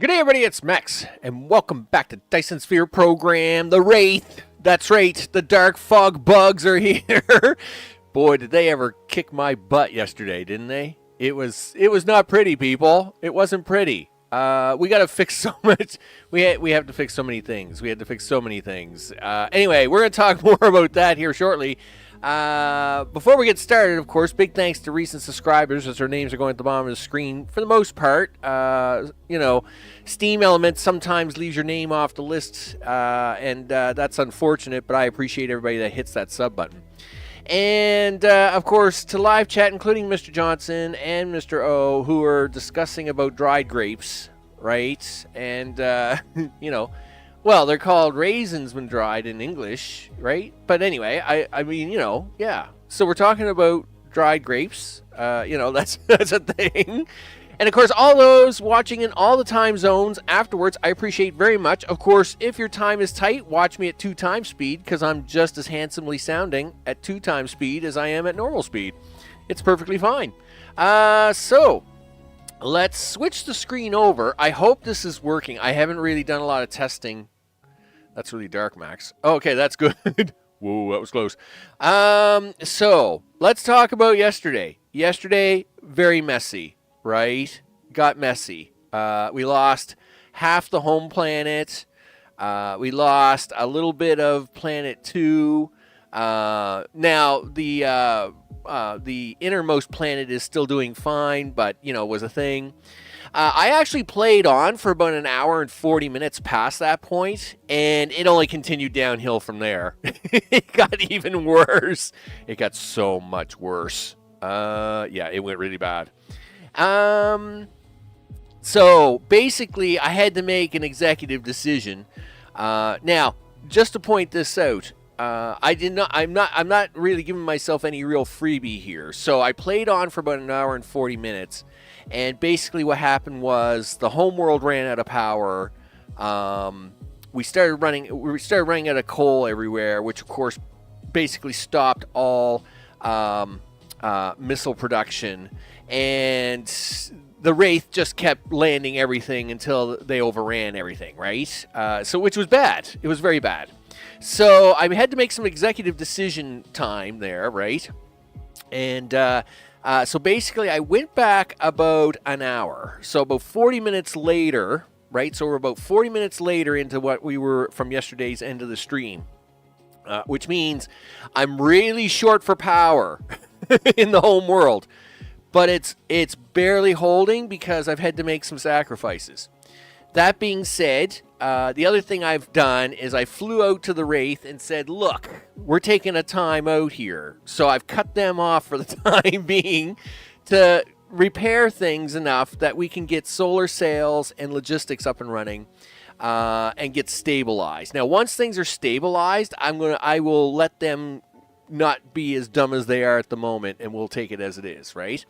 Good day, everybody. It's Max, and welcome back to Dyson Sphere Program, the Wraith. That's right, the dark fog bugs are here. Boy, did they ever kick my butt yesterday, didn't they? It was not pretty, people. It wasn't pretty. We got to fix so much. We have to fix so many things. We had to fix so many things. Anyway, we're going to talk more about that here shortly. Before we get started, of course, big thanks to recent subscribers, as their names are going at the bottom of the screen. For the most part, Steam Elements sometimes leaves your name off the list, and that's unfortunate, but I appreciate everybody that hits that sub button. And, of course, to live chat, including Mr. Johnson and Mr. O, who are discussing about dried grapes, right? And, well, they're called raisins when dried in English, right? But anyway, I mean, yeah. So we're talking about dried grapes. That's a thing. And, of course, all those watching in all the time zones afterwards, I appreciate very much. Of course, if your time is tight, watch me at 2 times speed, because I'm just as handsomely sounding at 2 times speed as I am at normal speed. It's perfectly fine. So let's switch the screen over. I hope this is working. I haven't really done a lot of testing. That's really dark, Max. Okay, that's good. Whoa, that was close. So let's talk about yesterday. Yesterday, very messy. Right? Got messy. We lost half the home planet. We lost a little bit of planet 2. Now, the innermost planet is still doing fine, but, was a thing. I actually played on for about an hour and 40 minutes past that point, and it only continued downhill from there. It got even worse. It got so much worse. Yeah, it went really bad. So basically I had to make an executive decision. Now, just to point this out, I'm not really giving myself any real freebie here. So I played on for about an hour and 40 minutes, and basically what happened was the home world ran out of power. We started running out of coal everywhere, which of course basically stopped all missile production. And the Wraith just kept landing everything until they overran everything, right? So which was bad. It was very bad. So I had to make some executive decision time there, right? And so basically I went back about an hour. So about 40 minutes later, right? So we're about 40 minutes later into what we were from yesterday's end of the stream, which means I'm really short for power in the home world. But it's barely holding because I've had to make some sacrifices. That being said, the other thing I've done is I flew out to the Wraith and said, look, we're taking a time out here. So I've cut them off for the time being to repair things enough that we can get solar sails and logistics up and running and get stabilized. Now, once things are stabilized, I will let them not be as dumb as they are at the moment, and we'll take it as it is, right?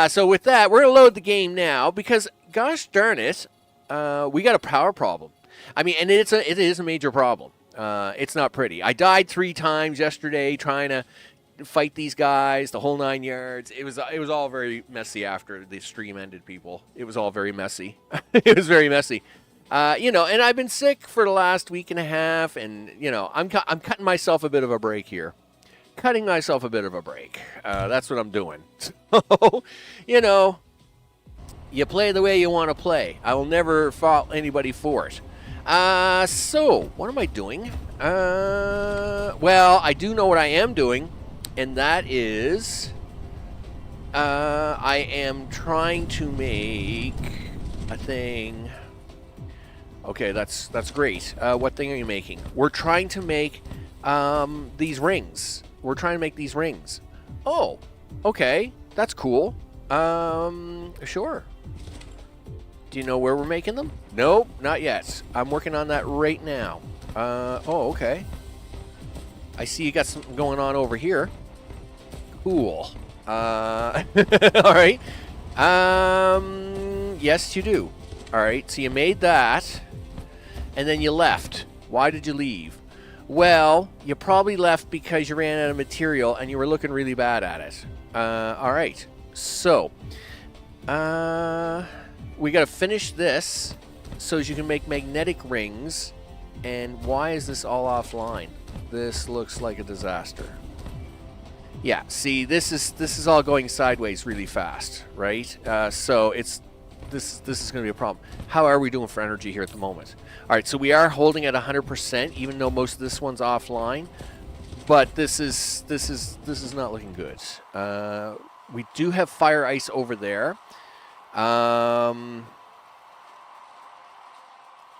So with that, we're going to load the game now because, gosh darn it, we got a power problem. I mean, and it is a major problem. It's not pretty. I died 3 times yesterday trying to fight these guys, the whole 9 yards. It was all very messy after the stream ended, people. It was all very messy. It was very messy. And I've been sick for the last week and a half, and, I'm cutting myself a bit of a break here. Cutting myself a bit of a break. That's what I'm doing. So, you play the way you want to play. I will never fault anybody for it. So, what am I doing? Well, I do know what I am doing, and that is I am trying to make a thing. Okay, that's great. What thing are you making? We're trying to make these rings. We're trying to make these rings. Oh, okay. That's cool. Sure. Do you know where we're making them? Nope, not yet. I'm working on that right now. Oh, okay. I see you got something going on over here. Cool. All right. Yes, you do. All right, so you made that, and then you left. Why did you leave? Well, you probably left because you ran out of material and you were looking really bad at it. All right. So, we got to finish this so as you can make magnetic rings. And why is this all offline? This looks like a disaster. Yeah, see, this is all going sideways really fast, right? So this is going to be a problem. How are we doing for energy here at the moment? All right, so we are holding at 100%, even though most of this one's offline. But this is not looking good. We do have fire ice over there.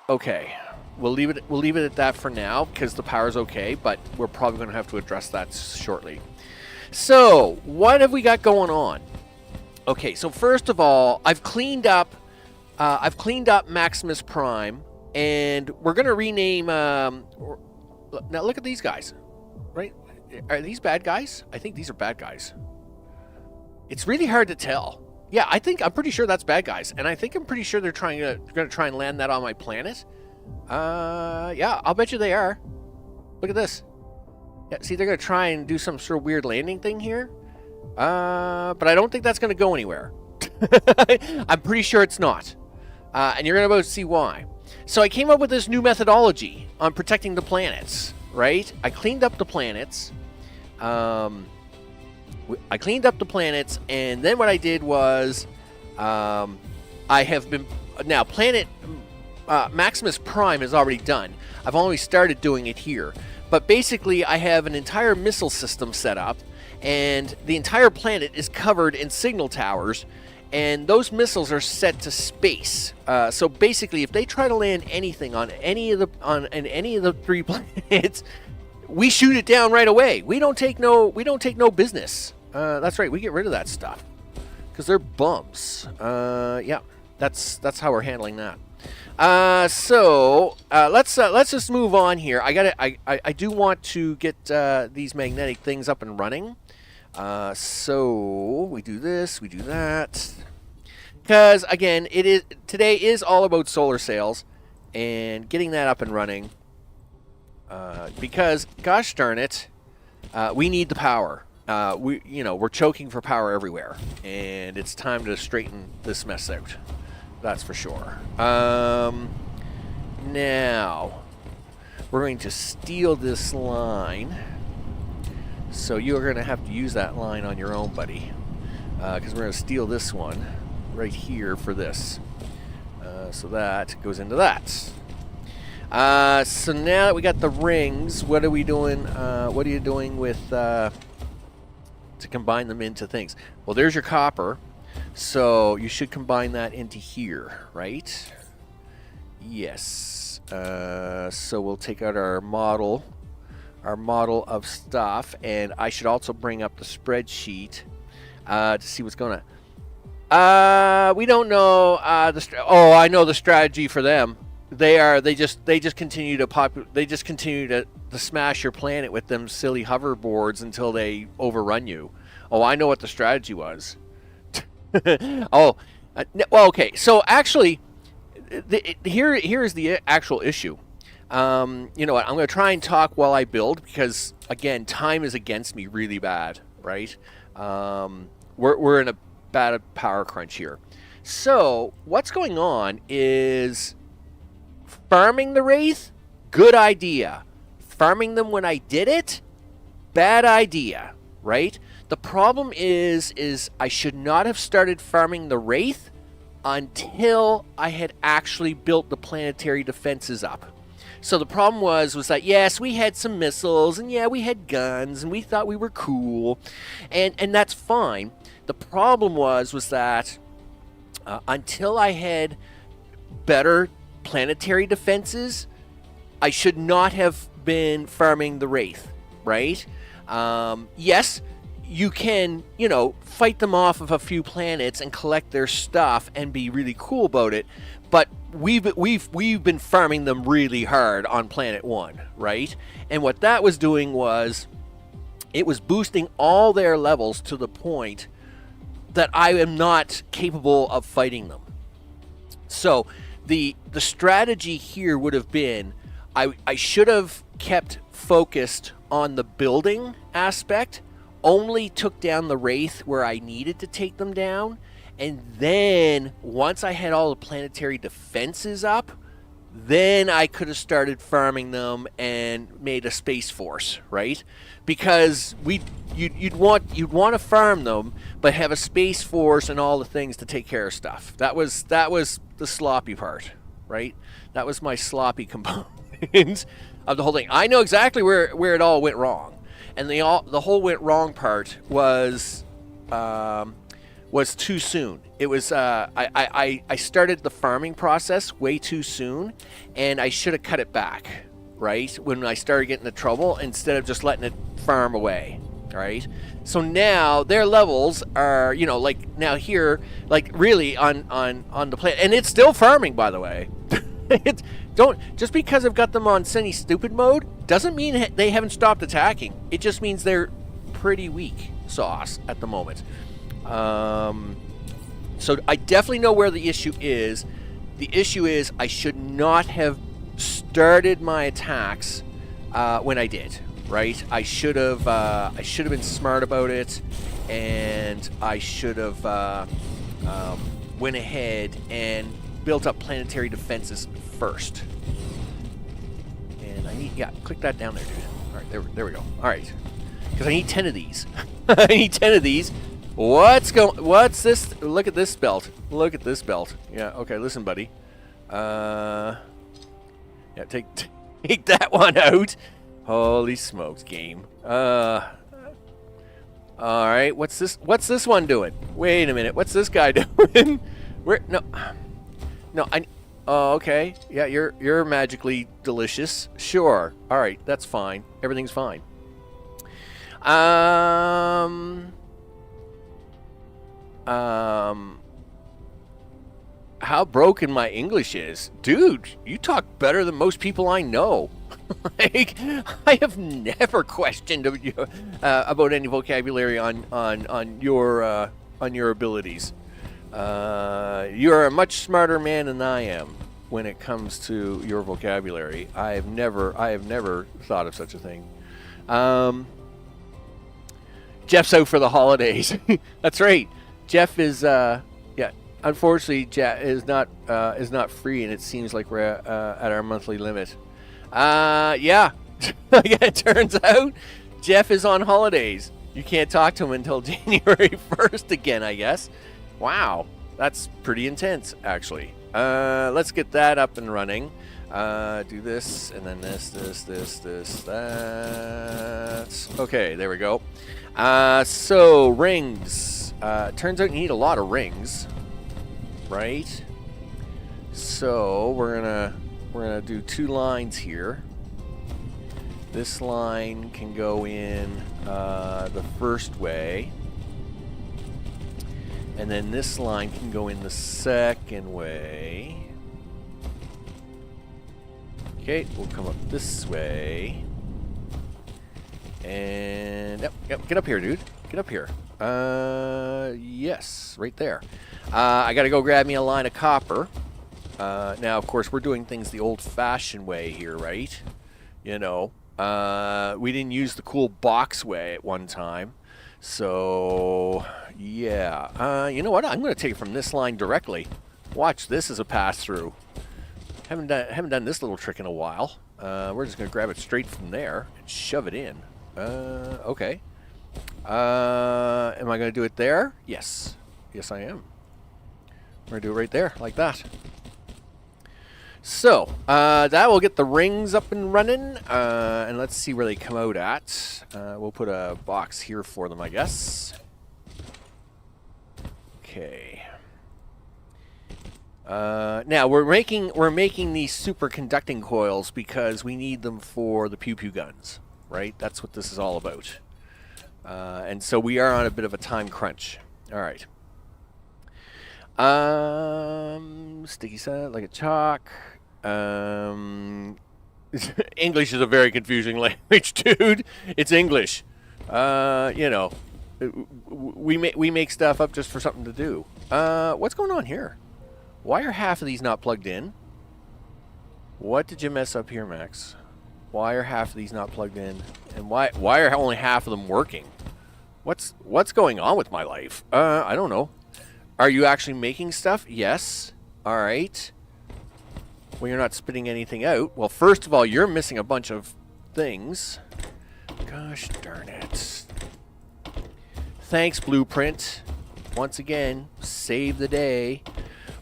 Okay, we'll leave it at that for now because the power's okay. But we're probably going to have to address that shortly. So what have we got going on? Okay, so first of all, I've cleaned up Maximus Prime, and we're going to rename. Now look at these guys. Right? Are these bad guys? I think these are bad guys. It's really hard to tell. Yeah, I'm pretty sure that's bad guys, and I'm pretty sure they're going to try and land that on my planet. Yeah, I'll bet you they are. Look at this. Yeah, see, they're going to try and do some sort of weird landing thing here. But I don't think that's going to go anywhere. I'm pretty sure it's not. And you're going to see why. So I came up with this new methodology on protecting the planets. Right? I cleaned up the planets. And then what I did was, I have been now planet Maximus Prime is already done. I've only started doing it here, but basically I have an entire missile system set up, and the entire planet is covered in signal towers. And those missiles are set to space. So basically, if they try to land anything on any of the 3 planets, we shoot it down right away. We don't take no business. That's right. We get rid of that stuff because they're bums. Yeah, that's how we're handling that. So let's just move on here. I do want to get these magnetic things up and running. So we do this, we do that, because again, today is all about solar sails and getting that up and running. Because gosh darn it, we need the power. We're choking for power everywhere, and it's time to straighten this mess out. That's for sure. Now we're going to steal this line. So you're going to have to use that line on your own, buddy, because we're going to steal this one right here for this. So that goes into that. So now that we got the rings, what are we doing? What are you doing with to combine them into things? Well, there's your copper. So you should combine that into here, right? Yes. So we'll take out our model of stuff, and I should also bring up the spreadsheet to see what's going on. We don't know I know the strategy for them. They just continue to smash your planet with them silly hoverboards until they overrun you. Oh, I know what the strategy was. Well, okay. So actually, here is the actual issue. You know what? I'm going to try and talk while I build because, again, time is against me really bad, right? We're in a bad power crunch here. So what's going on is farming the Wraith, good idea. Farming them when I did it, bad idea, right? The problem is I should not have started farming the Wraith until I had actually built the planetary defenses up. So the problem was that, yes, we had some missiles, and yeah, we had guns, and we thought we were cool, and that's fine. The problem was that until I had better planetary defenses, I should not have been farming the Wraith, right? Yes, you can, fight them off of a few planets and collect their stuff and be really cool about it, but we've been farming them really hard on planet 1, right? And what that was doing was it was boosting all their levels to the point that I am not capable of fighting them. So the strategy here would have been I should have kept focused on the building aspect, only took down the Wraith where I needed to take them down, And then once I had all the planetary defenses up, then I could have started farming them and made a space force, right? Because you'd want to farm them, but have a space force and all the things to take care of stuff. That was the sloppy part, right? That was my sloppy component of the whole thing. I know exactly where it all went wrong, and the whole went wrong part was too soon. It was I started the farming process way too soon, and I should have cut it back, right? When I started getting into trouble, instead of just letting it farm away, right? So now their levels are, like now here, like really on the planet, and it's still farming, by the way. Just because I've got them on semi-stupid mode doesn't mean they haven't stopped attacking. It just means they're pretty weak sauce at the moment. So I definitely know where the issue is. The issue is I should not have started my attacks when I did. Right? I should have been smart about it, and I should have went ahead and built up planetary defenses first. And I need click that down there, dude. All right, there we go. All right, because I need 10 of these. I need 10 of these. What's this? Look at this belt. Look at this belt. Yeah, okay, listen, buddy. Yeah, take that one out. Holy smokes, game. All right, what's this one doing? Wait a minute, what's this guy doing? Oh, okay. Yeah, you're magically delicious. Sure. All right, that's fine. Everything's fine. How broken my English is. Dude, you talk better than most people I know. Like, I have never questioned about any vocabulary on your abilities. You're a much smarter man than I am when it comes to your vocabulary. I have never thought of such a thing. Jeff's out for the holidays. That's right. Jeff is unfortunately Jeff is not free, and it seems like we're at our monthly limit. Yeah. It turns out Jeff is on holidays. You can't talk to him until January 1st again, I guess. Wow, that's pretty intense, actually. Let's get that up and running. Do this, and then this, that. Okay, there we go. So, rings. Turns out you need a lot of rings, right? So, we're gonna do 2 lines here. This line can go in the first way, and then this line can go in the second way. Okay, we'll come up this way, and yep, get up here, dude. Get up here. Yes, right there. I gotta go grab me a line of copper. Now, of course, we're doing things the old-fashioned way here, right? You know, we didn't use the cool box way at one time. So, yeah. You know what? I'm going to take it from this line directly. Watch this as a pass-through. Haven't done this little trick in a while. We're just going to grab it straight from there and shove it in. Okay. Am I going to do it there? Yes. Yes, I am. We're going to do it right there, like that. So, that will get the rings up and running, and let's see where they come out at. We'll put a box here for them, I guess. Okay. Now, we're making these superconducting coils because we need them for the pew-pew guns, right? That's what this is all about. And so we are on a bit of a time crunch. All right. Sticky set like a chalk. English is a very confusing language, dude. It's English. You know, we make stuff up just for something to do. What's going on here? Why are half of these not plugged in? What did you mess up here, Max? Why are half of these not plugged in? And why are only half of them working? What's going on with my life? I don't know. Are you actually making stuff? Yes. All right. Well, you're not spitting anything out. Well, first of all, you're missing a bunch of things. Gosh darn it. Thanks, Blueprint. Once again, save the day.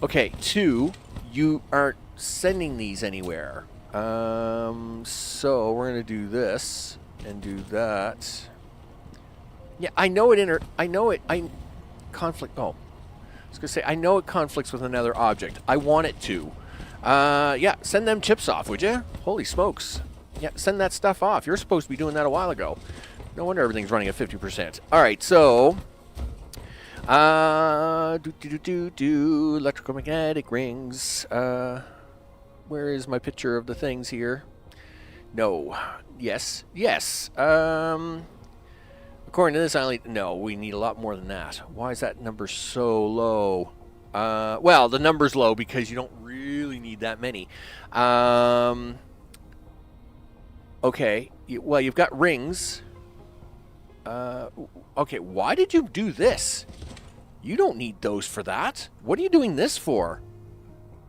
Okay, 2, you aren't sending these anywhere. So we're going to do this and do that. Yeah, I know it conflict. Oh, I was going to say, I know it conflicts with another object. I want it to. Yeah, send them chips off, would you? Holy smokes. Yeah, send that stuff off. You're supposed to be doing that a while ago. No wonder everything's running at 50%. All right, so electromagnetic rings. Where is my picture of the things here? No. Yes. Yes. According to this, no, we need a lot more than that. Why is that number so low? Well, the number's low because you don't really need that many. Okay. Well, you've got rings. Okay, why did you do this? You don't need those for that. What are you doing this for?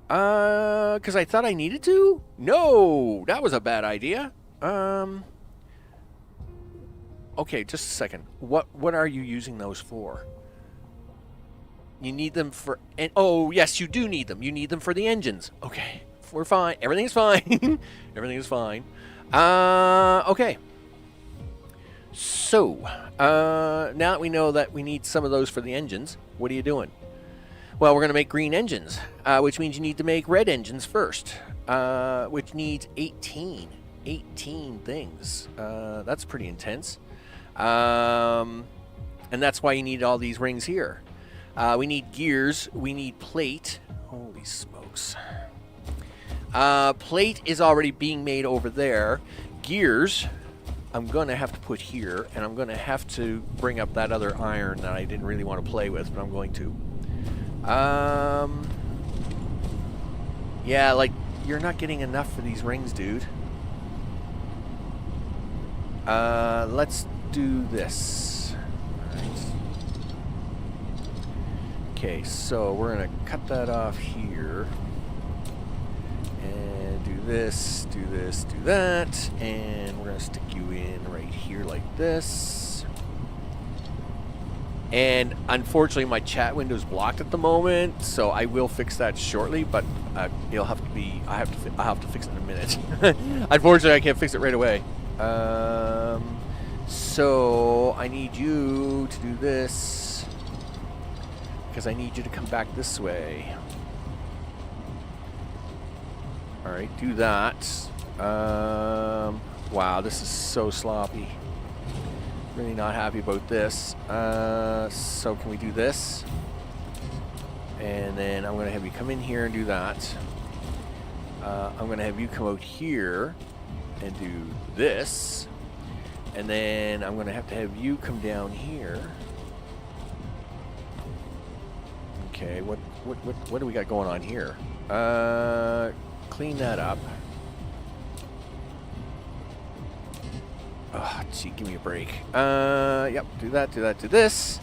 Because I thought I needed to? No, that was a bad idea. Okay, just a second. What are you using those for? You need them for... oh, yes, you do need them. You need them for the engines. Okay, we're fine. Everything's fine. Everything is fine. Okay. So, now that we know that we need some of those for the engines, what are you doing? Well, we're going to make green engines, which means you need to make red engines first, which needs 18 things. That's pretty intense. And that's why you need all these rings here. We need gears. We need plate. Holy smokes. Plate is already being made over there. Gears, I'm going to have to put here, and I'm going to have to bring up that other iron that I didn't really want to play with, but I'm going to. Yeah, like, you're not getting enough for these rings, dude. Let's do this. Alright. Okay, so we're going to cut that off here. And do this, do that. And we're going to stick you in right here like this. And unfortunately, my chat window is blocked at the moment, so I will fix that shortly. But it'll have to be. I'll have to fix it in a minute. Unfortunately, I can't fix it right away. So I need you to do this because I need you to come back this way. All right, do that. Wow, this is so sloppy. Really not happy about this. So can we do this? And then I'm going to have you come in here and do that. I'm going to have you come out here and do this. And then I'm going to have you come down here. Okay, what do we got going on here? Clean that up. Oh, gee, give me a break. Yep, do that, do this.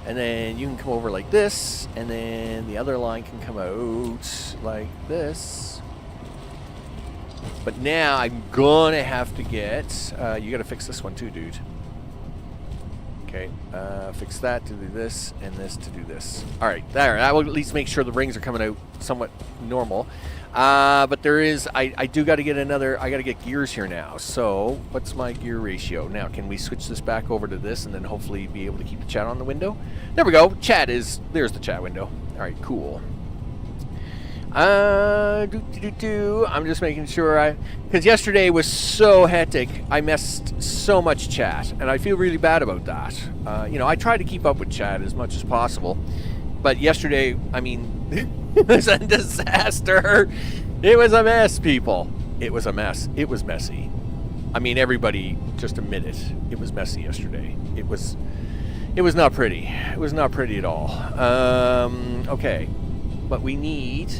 And then you can come over like this. And then the other line can come out like this. But now I'm gonna have to get... you gotta fix this one too, dude. Okay, fix that to do this, and this to do this. Alright, there. That will at least make sure the rings are coming out somewhat normal. But there is... I do gotta get another... I gotta get gears here now. So, what's my gear ratio? Now, can we switch this back over to this, and then hopefully be able to keep the chat on the window? There we go. Chat is... There's the chat window. Alright, cool. I'm just making sure because yesterday was so hectic. I missed so much chat, and I feel really bad about that. You know, I try to keep up with chat as much as possible, but yesterday, I mean, it was a disaster. It was a mess, people. It was a mess. It was messy. I mean, everybody just admit it. It was messy yesterday. It was not pretty. It was not pretty at all. Okay, but we need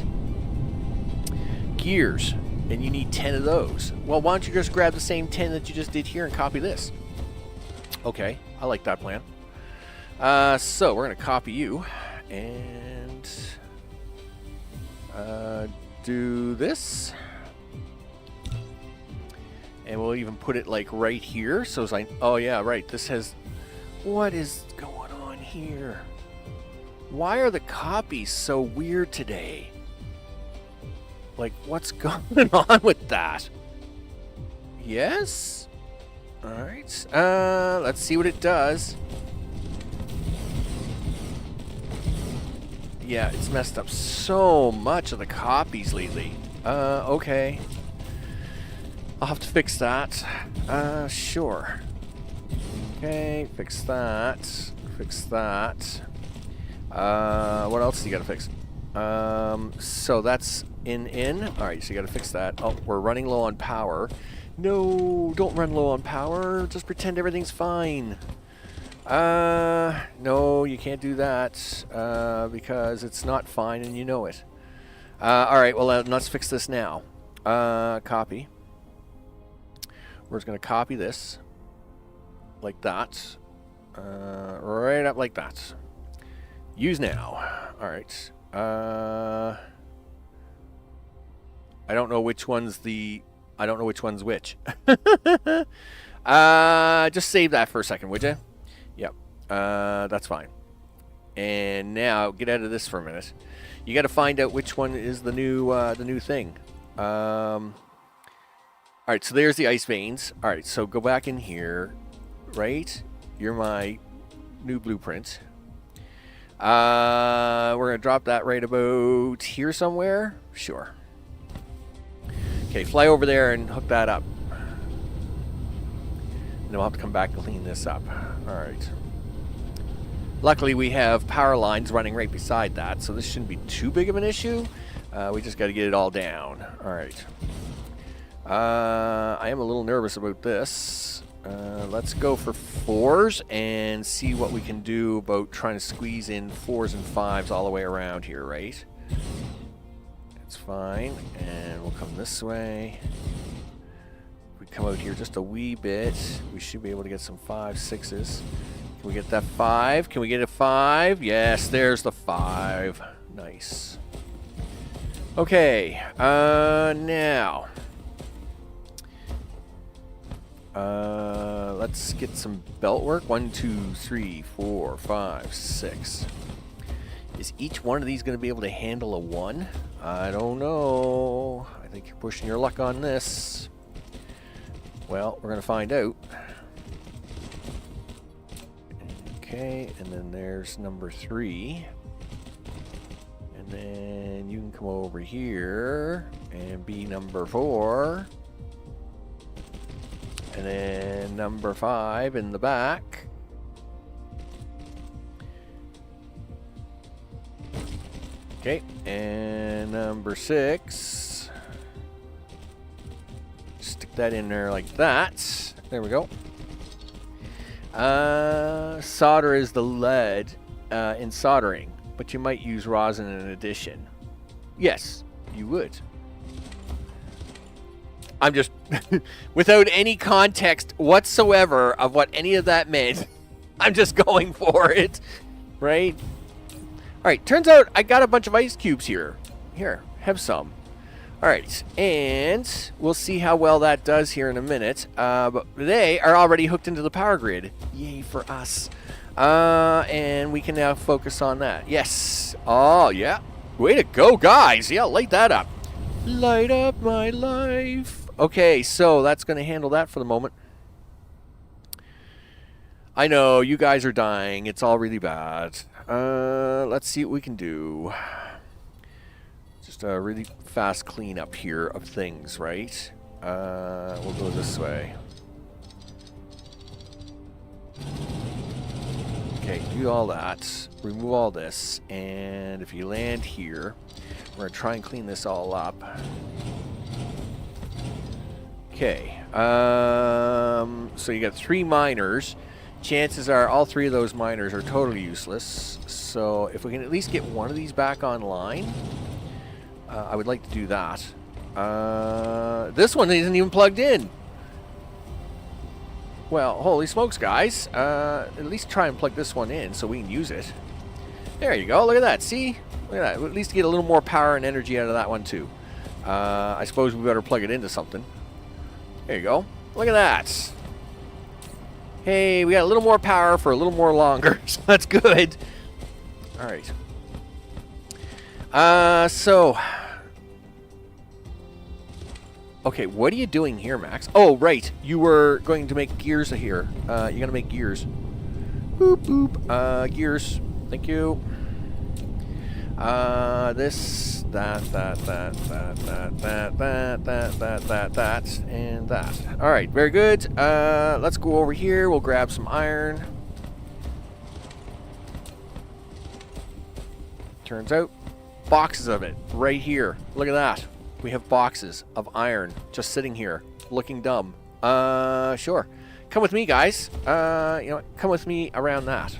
gears, and you need 10 of those. Well, why don't you just grab the same 10 that you just did here and copy this? Okay, I like that plan. So we're going to copy you, And do this. And we'll even put it like right here. So as oh yeah, right. This has, what is going on here? Why are the copies so weird today? Like, what's going on with that? Yes? Alright. Let's see what it does. Yeah, it's messed up so much of the copies lately. Okay. I'll have to fix that. Sure. Okay, fix that. Fix that. What else do you gotta fix? So that's in. Alright, so you gotta fix that. Oh, we're running low on power. No, don't run low on power. Just pretend everything's fine. No, you can't do that, because it's not fine and you know it. Alright, well, let's fix this now. Copy. We're just gonna copy this. Like that. Right up like that. Use now. Alright. I don't know which one's I don't know which one's which. Just save that for a second, would you? Yep. That's fine. And now, get out of this for a minute. You got to find out which one is the new thing. Alright, so there's the ice veins. Alright, so go back in here. Right? You're my new blueprint. We're going to drop that right about here somewhere. Sure. Okay, fly over there and hook that up. And we'll have to come back and clean this up. Alright. Luckily, we have power lines running right beside that, so this shouldn't be too big of an issue. We just got to get it all down. Alright. I am a little nervous about this. Let's go for 4s and see what we can do about trying to squeeze in 4s and 5s all the way around here, right? It's fine. And we'll come this way. If we come out here just a wee bit, we should be able to get some 5s, 6s. Can we get that 5? Can we get a 5? Yes, there's the 5. Nice. Okay, now. Let's get some belt work. 1, 2, 3, 4, 5, 6. Is each one of these going to be able to handle a 1? I don't know. I think you're pushing your luck on this. Well, we're going to find out. Okay, and then there's number 3. And then you can come over here and be number 4. And then number 5 in the back. Okay, and number 6. Stick that in there like that. There we go. Solder is the lead in soldering, but you might use rosin in addition. Yes, you would. I'm just, without any context whatsoever of what any of that meant, I'm just going for it, right? Alright, turns out I got a bunch of ice cubes here. Here, have some. Alright, and we'll see how well that does here in a minute. But they are already hooked into the power grid. Yay for us. And we can now focus on that. Yes. Oh, yeah. Way to go, guys. Yeah, light that up. Light up my life. Okay, so that's going to handle that for the moment. I know, you guys are dying. It's all really bad. Let's see what we can do. Just a really fast cleanup here of things, right? We'll go this way. Okay, do all that. Remove all this. And if you land here, we're going to try and clean this all up. Okay, so you got 3 miners. Chances are all 3 of those miners are totally useless. So if we can at least get one of these back online, I would like to do that. This one isn't even plugged in. Well, holy smokes, guys. At least try and plug this one in so we can use it. There you go. Look at that. See? Look at that. At least get a little more power and energy out of that one, too. I suppose we better plug it into something. There you go. Look at that. Hey, we got a little more power for a little more longer. So that's good. All right. Okay, what are you doing here, Max? Oh, right. You were going to make gears here. You're going to make gears. Boop, boop. Gears. Thank you. This, that, and that. All right, very good. Let's go over here. We'll grab some iron. Turns out, boxes of it right here. Look at that. We have boxes of iron just sitting here, looking dumb. Sure. Come with me, guys. You know what? Come with me around that.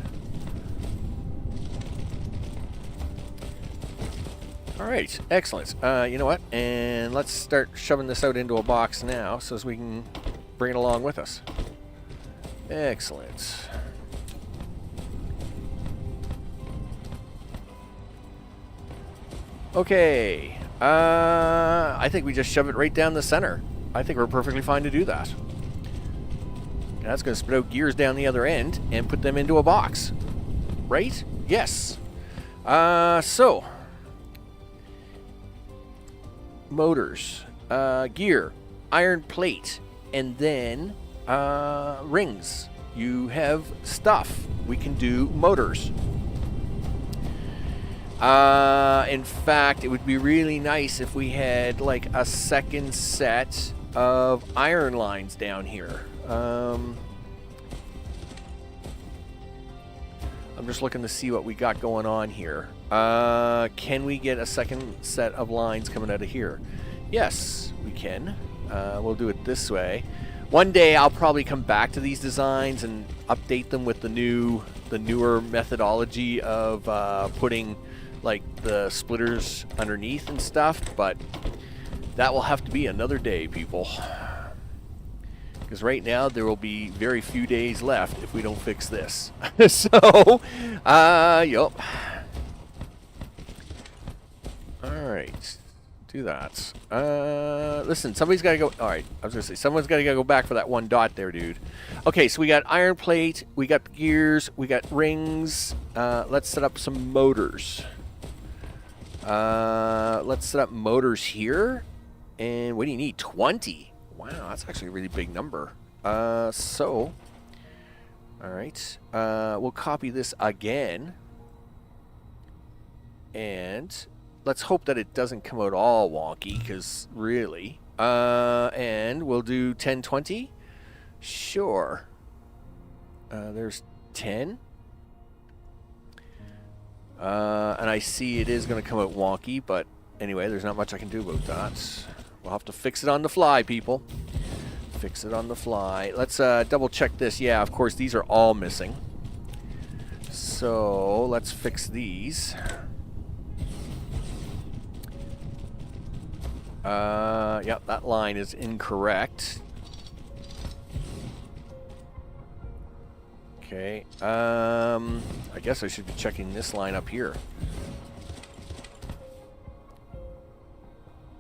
All right, excellent. You know what? And let's start shoving this out into a box now so as we can bring it along with us. Excellent. Okay. I think we just shove it right down the center. I think we're perfectly fine to do that. And that's going to spit out gears down the other end and put them into a box. Right? Yes. So... motors, gear, iron plate, and then rings. You have stuff. We can do motors. In fact, it would be really nice if we had like a second set of iron lines down here. I'm just looking to see what we got going on here. Can we get a second set of lines coming out of here? Yes, we can. We'll do it this way. One day I'll probably come back to these designs and update them with the newer methodology of putting like the splitters underneath and stuff, but that will have to be another day, people. Because right now there will be very few days left if we don't fix this. So, yup. Alright. Do that. Listen, somebody's got to go... Alright, I was going to say, someone's got to go back for that one dot there, dude. Okay, so we got iron plate, we got gears, we got rings. Let's set up some motors. Let's set up motors here. And what do you need? 20? Wow, that's actually a really big number. So... Alright. We'll copy this again. And... let's hope that it doesn't come out all wonky, because really. And we'll do 1020. Sure. There's 10. And I see it is going to come out wonky, but anyway, there's not much I can do about that. We'll have to fix it on the fly, people. Fix it on the fly. Let's double check this. Yeah, of course, these are all missing. So let's fix these. Yep, that line is incorrect. Okay, I guess I should be checking this line up here.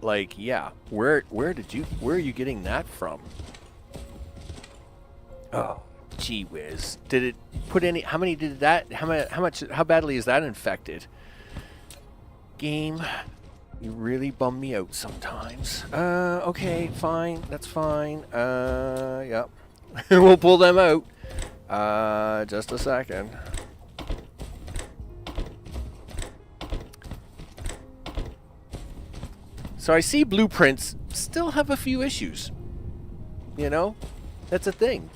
Like, yeah, where are you getting that from? Oh, gee whiz. Did it put any, how many did that, how badly is that infected? Game... you really bum me out sometimes. Okay, fine. That's fine. Yep. We'll pull them out. Just a second. So I see blueprints still have a few issues. You know? That's a thing.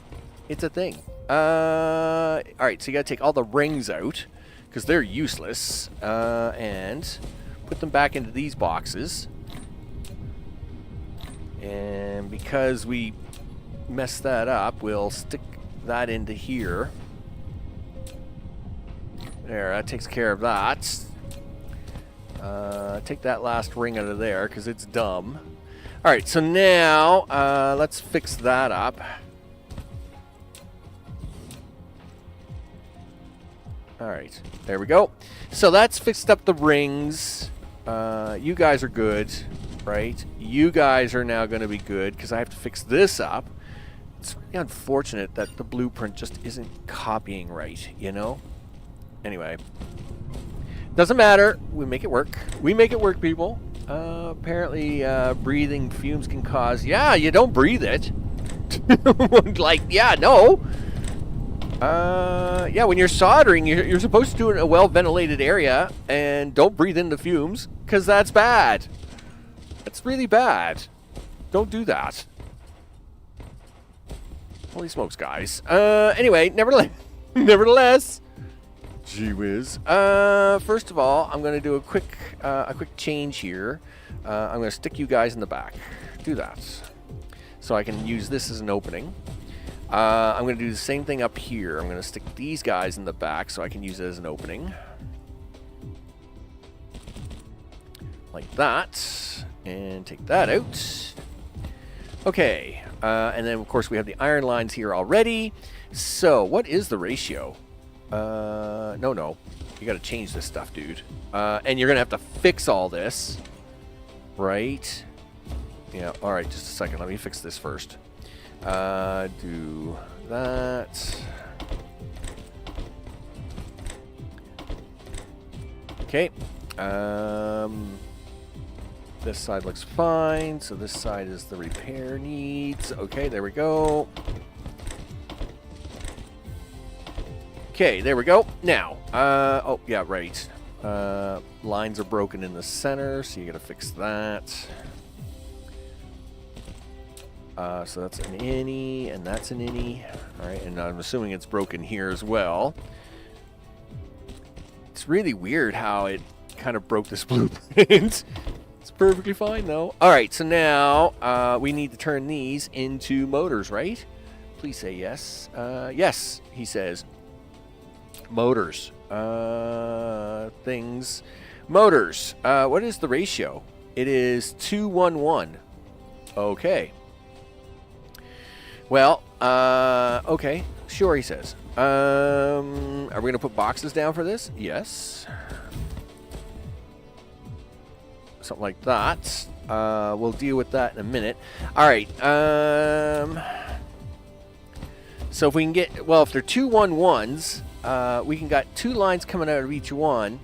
It's a thing. Alright, so you gotta take all the rings out, because they're useless. And... put them back into these boxes. And because we messed that up, we'll stick that into here. There, that takes care of that. Take that last ring out of there because it's dumb. Alright, so now let's fix that up. All right, there we go. So that's fixed up the rings. You guys are good, right? You guys are now going to be good because I have to fix this up. It's really unfortunate that the blueprint just isn't copying right, you know? Anyway. Doesn't matter. We make it work. We make it work, people. Apparently, breathing fumes can cause... Yeah, you don't breathe it. Like, yeah, no. Yeah, when you're soldering, you're supposed to do it in a well-ventilated area, and don't breathe in the fumes, because that's bad. That's really bad. Don't do that. Holy smokes, guys. Anyway, nevertheless, gee whiz. First of all, I'm going to do a quick change here. I'm going to stick you guys in the back. Do that. So I can use this as an opening. I'm going to do the same thing up here. I'm going to stick these guys in the back so I can use it as an opening. Like that. And take that out. Okay. And then, of course, we have the iron lines here already. So, what is the ratio? No. You got to change this stuff, dude. And you're going to have to fix all this. Right? Yeah, alright, just a second. Let me fix this first. Do that. Okay. This side looks fine. So this side is the repair needs. Okay, there we go. Okay, there we go. Now, oh, yeah, right. Lines are broken in the center, so you gotta fix that. So that's an innie, and that's an innie. Alright, and I'm assuming it's broken here as well. It's really weird how it kind of broke this blueprint. It's perfectly fine, though. Alright, so now we need to turn these into motors, right? Please say yes. Yes, he says. Motors. Things. Motors. What is the ratio? It is 2-1-1. Okay. Well, okay. Sure, he says. Are we going to put boxes down for this? Yes. Something like that. We'll deal with that in a minute. All right. So if we can get... Well, if they're 2-1-1s, we can got 2 lines coming out of each one.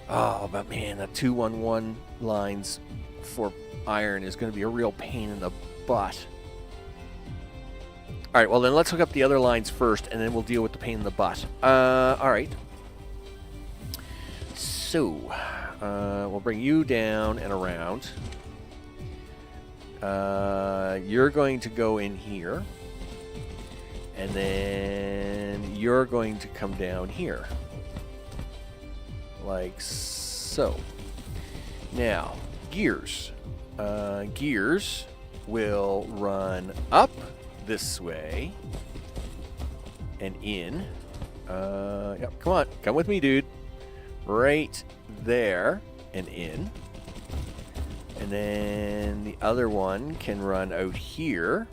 Oh, but man, the 2-1-1 lines for iron is going to be a real pain in the butt. All right, well, then let's hook up the other lines first, and then we'll deal with the pain in the butt. All right. So, we'll bring you down and around. You're going to go in here. And then you're going to come down here. Like so. Now, gears. Gears will run up this way and in. Yep, come on. Come with me, dude. Right there and in. And then the other one can run out here.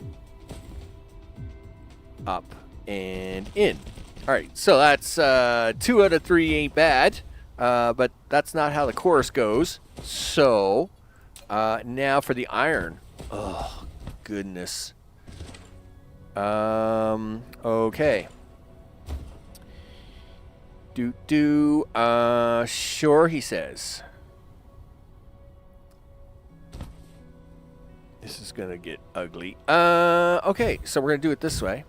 Up and in. All right, so that's 2 out of 3 ain't bad, but that's not how the chorus goes. So now for the iron. Oh, goodness. Okay. Sure, he says. This is gonna get ugly. Okay, so we're gonna do it this way.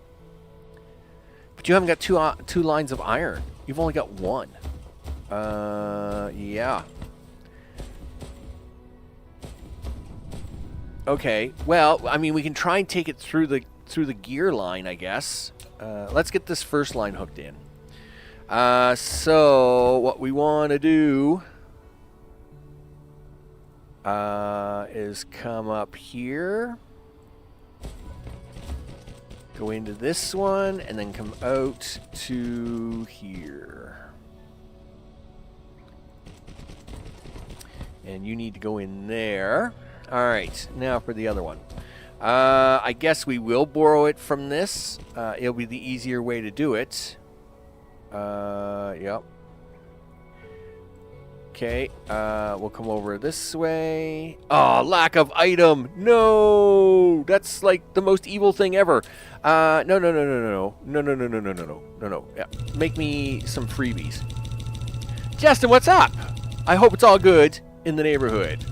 But you haven't got two lines of iron. You've only got 1. Yeah. Okay. Well, I mean, we can try and take it through the gear line, I guess. Let's get this first line hooked in. So what we want to do is come up here, go into this one, and then come out to here. And you need to go in there. All right, now for the other one. I guess we will borrow it from this. It'll be the easier way to do it. Yep. Okay, we'll come over this way. Oh, lack of item. No, that's like the most evil thing ever. No. Yeah, make me some freebies. Justin, what's up? I hope it's all good in the neighborhood.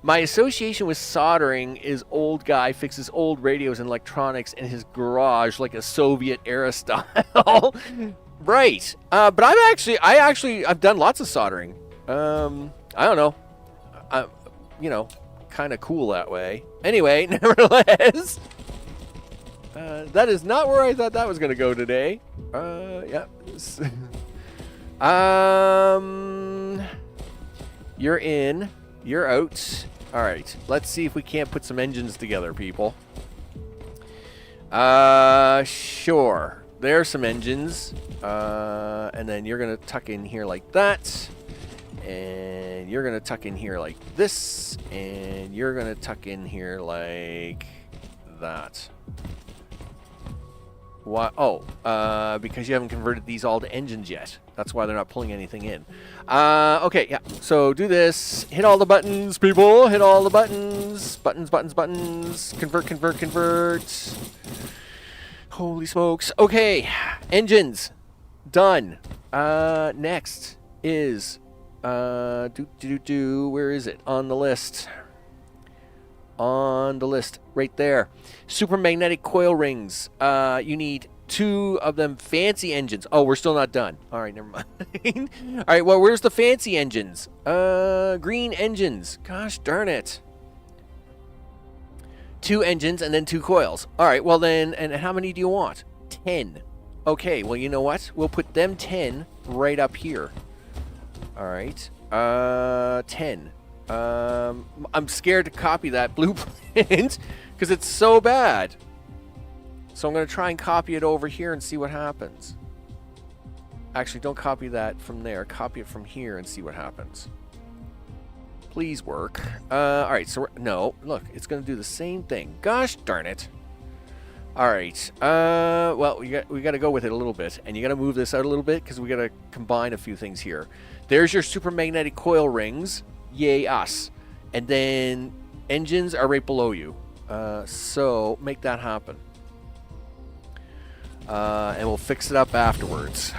My association with soldering is old guy fixes old radios and electronics in his garage like a Soviet era style. Right. But I've done lots of soldering. I don't know. Kind of cool that way. Anyway, nevertheless, that is not where I thought that was going to go today. Yeah. You're in. You're out. All right. Let's see if we can't put some engines together, people. Sure. There's some engines. And then you're going to tuck in here like that. And you're going to tuck in here like this. And you're going to tuck in here like that. Why? Oh, because you haven't converted these all to engines yet. That's why they're not pulling anything in. Okay, yeah. So do this. Hit all the buttons, people. Hit all the buttons. Buttons, buttons, buttons. Convert, convert, convert. Holy smokes. Okay, engines. Done. Next is... where is it? On the list. On the list. Right there. Supermagnetic coil rings. You need 2 of them fancy engines. Oh, we're still not done. All right, never mind. All right, well, where's the fancy engines? Green engines. Gosh darn it. 2 engines and then 2 coils. All right, well then, and how many do you want? 10. Okay, well, you know what? We'll put them 10 right up here. All right. 10. I'm scared to copy that blueprint because it's so bad. So I'm going to try and copy it over here and see what happens. Actually, don't copy that from there. Copy it from here and see what happens. Please work. All right, so no, look, it's going to do the same thing. Gosh darn it. All right. Well, we got to go with it a little bit, and you got to move this out a little bit because we got to combine a few things here. There's your supermagnetic coil rings. Yay us. And then engines are right below you. So make that happen. And we'll fix it up afterwards.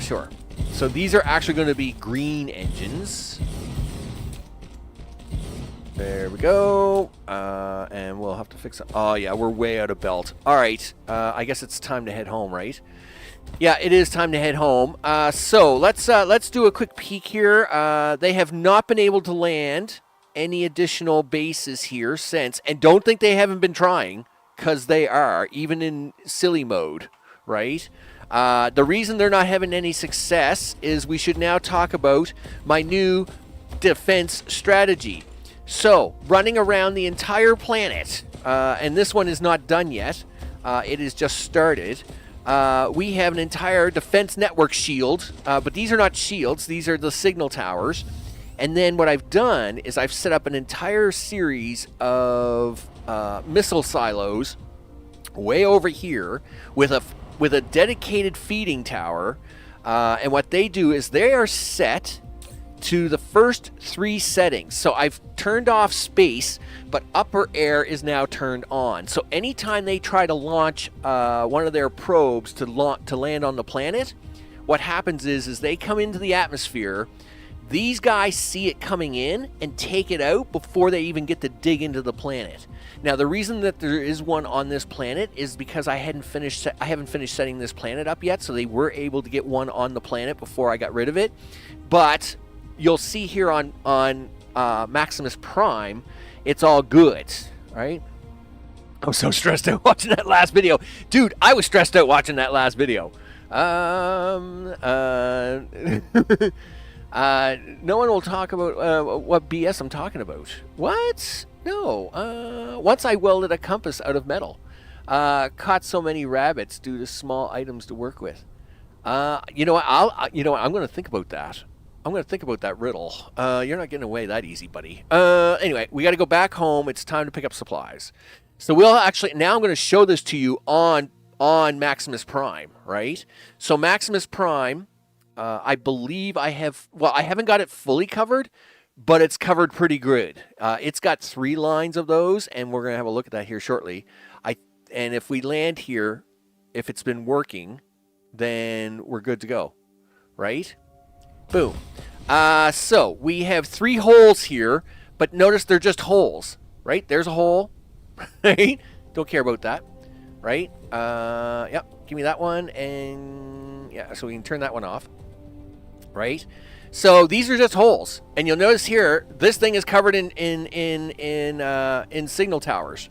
Sure. So these are actually going to be green engines. There we go. And we'll have to fix it. Oh, yeah, we're way out of belt. All right. I guess it's time to head home, right? Yeah, it is time to head home. So let's do a quick peek here. They have not been able to land any additional bases here since. And don't think they haven't been trying, because they are, even in silly mode, right? The reason they're not having any success is we should now talk about my new defense strategy. So, running around the entire planet, and this one is not done yet. It is just started. We have an entire defense network shield, but these are not shields. These are the signal towers. And then what I've done is I've set up an entire series of missile silos way over here with a dedicated feeding tower. And what they do is they are set to the first 3 settings. So I've turned off space, but upper air is now turned on. So anytime they try to launch one of their probes to land on the planet, what happens is they come into the atmosphere. These guys see it coming in and take it out before they even get to dig into the planet. Now, the reason that there is one on this planet is because I haven't finished setting this planet up yet, so they were able to get one on the planet before I got rid of it. But you'll see here on Maximus Prime, it's all good, right? I'm so stressed out watching that last video. Dude, I was stressed out watching that last video. No one will talk about what BS I'm talking about. What? No. Once I welded a compass out of metal. Caught so many rabbits due to small items to work with. You know what? I'm going to think about that. I'm going to think about that riddle. You're not getting away that easy, buddy. Anyway, we got to go back home. It's time to pick up supplies. So we'll actually, now I'm going to show this to you on Maximus Prime, right? So Maximus Prime, I believe I haven't got it fully covered, but it's covered pretty good. It's got 3 lines of those, and we're going to have a look at that here shortly. And if we land here, if it's been working, then we're good to go, right? Boom. So we have 3 holes here, but notice they're just holes, right? There's a hole, right? Don't care about that, right? Yep, give me that one, and yeah, so we can turn that one off, right? So these are just holes, and you'll notice here this thing is covered in signal towers,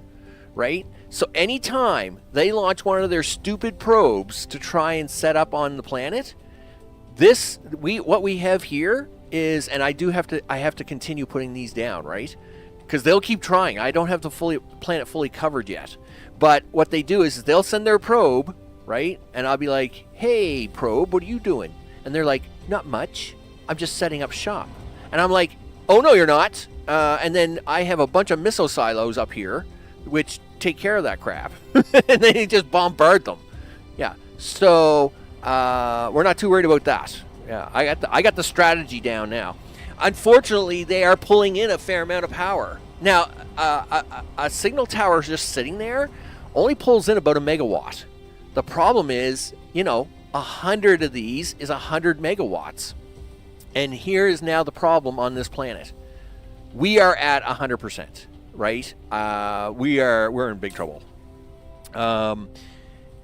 right? So anytime they launch one of their stupid probes to try and set up on the planet, what we have here is, and I have to continue putting these down, right? Because they'll keep trying. I don't have the planet fully covered yet. But what they do is they'll send their probe, right? And I'll be like, hey, probe, what are you doing? And they're like, not much. I'm just setting up shop. And I'm like, oh, no, you're not. And then I have a bunch of missile silos up here, which take care of that crap. And they just bombard them. Yeah. So we're not too worried about that. Yeah, I got the strategy down now. Unfortunately, they are pulling in a fair amount of power. Now, a signal tower just sitting there only pulls in about 1 megawatt. The problem is, 100 of these is 100 megawatts. And here is now the problem on this planet. We are at 100%, right? We're in big trouble.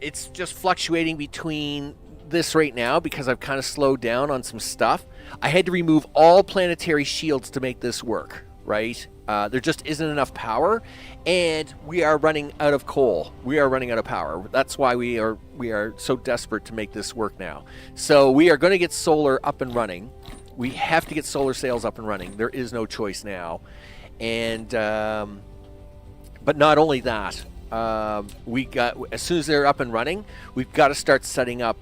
It's just fluctuating between this right now because I've kind of slowed down on some stuff. I had to remove all planetary shields to make this work, right? There just isn't enough power, and we are running out of coal. We are running out of power. That's why we are so desperate to make this work now. So we are going to get solar up and running. We have to get solar sails up and running. There is no choice now. And but not only that, as soon as they're up and running, we've got to start setting up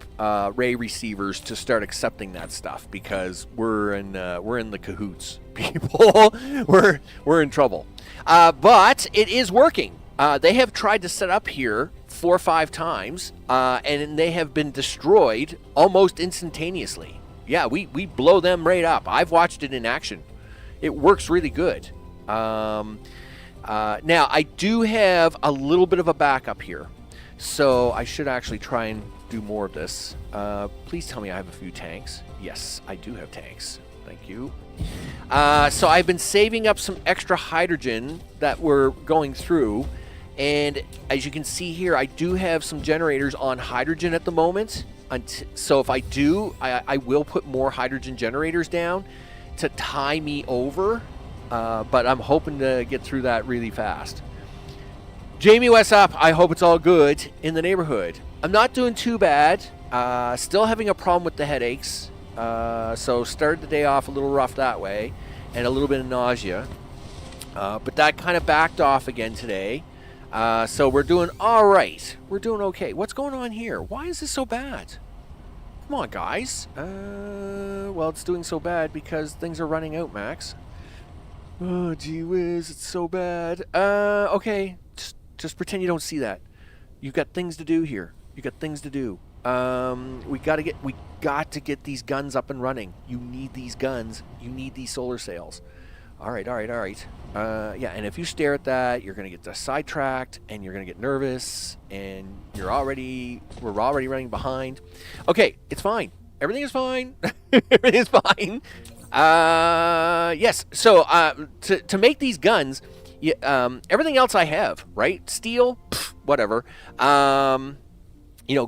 ray receivers to start accepting that stuff, because we're in the cahoots, people. we're in trouble. But it is working. They have tried to set up here 4 or 5 times, and they have been destroyed almost instantaneously. Yeah, we blow them right up. I've watched it in action. It works really good. Now, I do have a little bit of a backup here, so I should actually try and do more of this. Please tell me I have a few tanks. Yes, I do have tanks. Thank you. So I've been saving up some extra hydrogen that we're going through, and as you can see here, I do have some generators on hydrogen at the moment. So if I do, I will put more hydrogen generators down to tie me over. But I'm hoping to get through that really fast. Jamie, what's up? I hope it's all good in the neighborhood. I'm not doing too bad. Still having a problem with the headaches. So started the day off a little rough that way, and a little bit of nausea. But that kind of backed off again today. So we're doing all right. We're doing okay. What's going on here? Why is this so bad? Come on, guys. Well, it's doing so bad because things are running out, Max. Oh, gee whiz, it's so bad. Okay, just pretend you don't see that. You've got things to do here. You got things to do. We got to get these guns up and running. You need these guns. You need these solar sails. All right. Yeah, and if you stare at that, you're gonna get sidetracked, and you're gonna get nervous, and we're already running behind. Okay, it's fine. Everything is fine. Everything is fine. Yes. So to make these guns, everything else I have, right? Steel, whatever.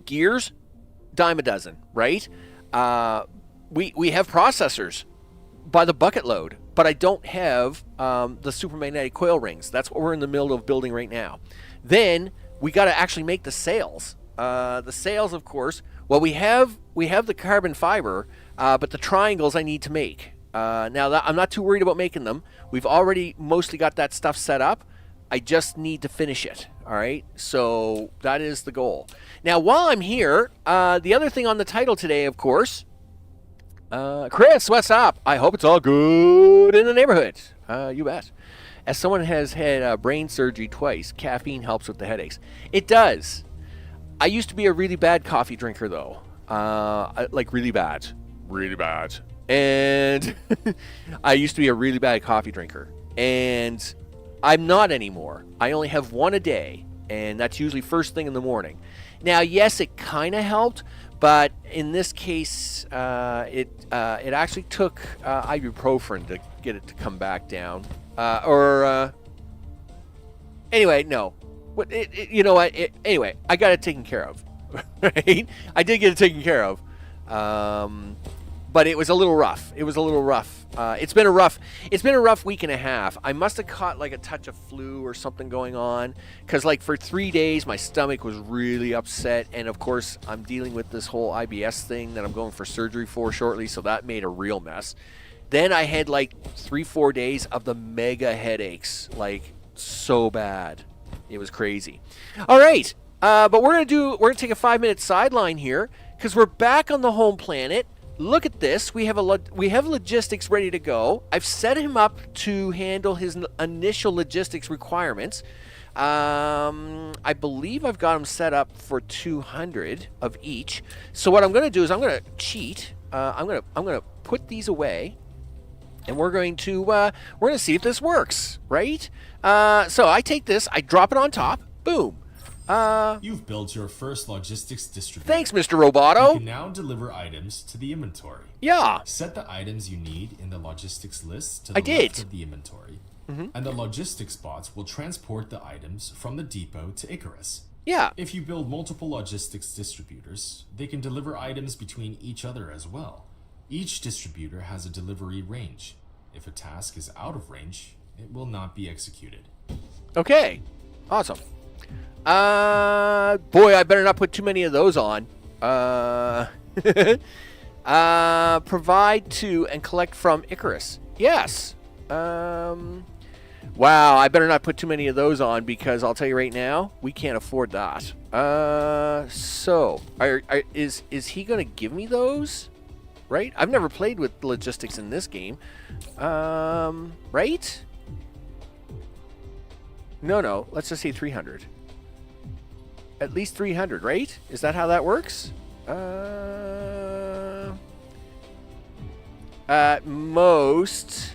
Gears, dime a dozen, right? We have processors by the bucket load, but I don't have the supermagnetic coil rings. That's what we're in the middle of building right now. Then we got to actually make the sails. The sails, of course. Well, we have the carbon fiber, but the triangles I need to make. Now, I'm not too worried about making them. We've already mostly got that stuff set up. I just need to finish it. All right. So that is the goal. Now, while I'm here, the other thing on the title today, of course, Chris, what's up? I hope it's all good in the neighborhood. You bet. As someone has had brain surgery twice, caffeine helps with the headaches. It does. I used to be a really bad coffee drinker, though. Like really bad. Really bad. And I used to be a really bad coffee drinker. And I'm not anymore. I only have one a day. And that's usually first thing in the morning. Now, yes, it kind of helped. But in this case, it actually took ibuprofen to get it to come back down. Anyway, no. You know what? Anyway, I got it taken care of. Right? I did get it taken care of. But it was a little rough. It was a little rough. It's been a rough week and a half. I must have caught like a touch of flu or something going on, because like for 3 days my stomach was really upset, and of course I'm dealing with this whole IBS thing that I'm going for surgery for shortly, so that made a real mess. Then I had like 3-4 days of the mega headaches, like so bad. It was crazy. All right, but we're gonna take a 5-minute sideline here because we're back on the home planet. Look at this. We have logistics ready to go. I've set him up to handle his initial logistics requirements. I believe I've got him set up for 200 of each. So what I'm going to do is I'm going to cheat. I'm going to put these away, and we're going to see if this works, right? So I take this, I drop it on top. Boom. You've built your first logistics distributor. Thanks, Mr. Roboto. You can now deliver items to the inventory. Yeah. Set the items you need in the logistics list to I the did. left of the inventory. And the logistics bots will transport the items from the depot to Icarus. Yeah. If you build multiple logistics distributors, they can deliver items between each other as well. Each distributor has a delivery range. If a task is out of range, it will not be executed. Okay. Awesome. Boy, I better not put too many of those on. Provide to and collect from Icarus. Yes. Wow, I better not put too many of those on, because I'll tell you right now, we can't afford that. So, is he going to give me those? Right? I've never played with logistics in this game. Right? No. Let's just say 300. At least 300, right? Is that how that works? At most.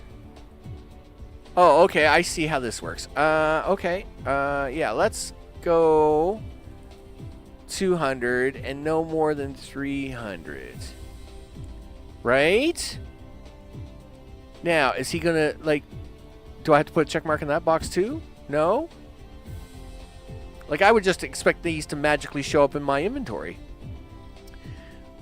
Oh, okay. I see how this works. Okay. Yeah, let's go 200 and no more than 300. Right? Now, is he going to, like, do I have to put a check mark in that box too? No? Like, I would just expect these to magically show up in my inventory.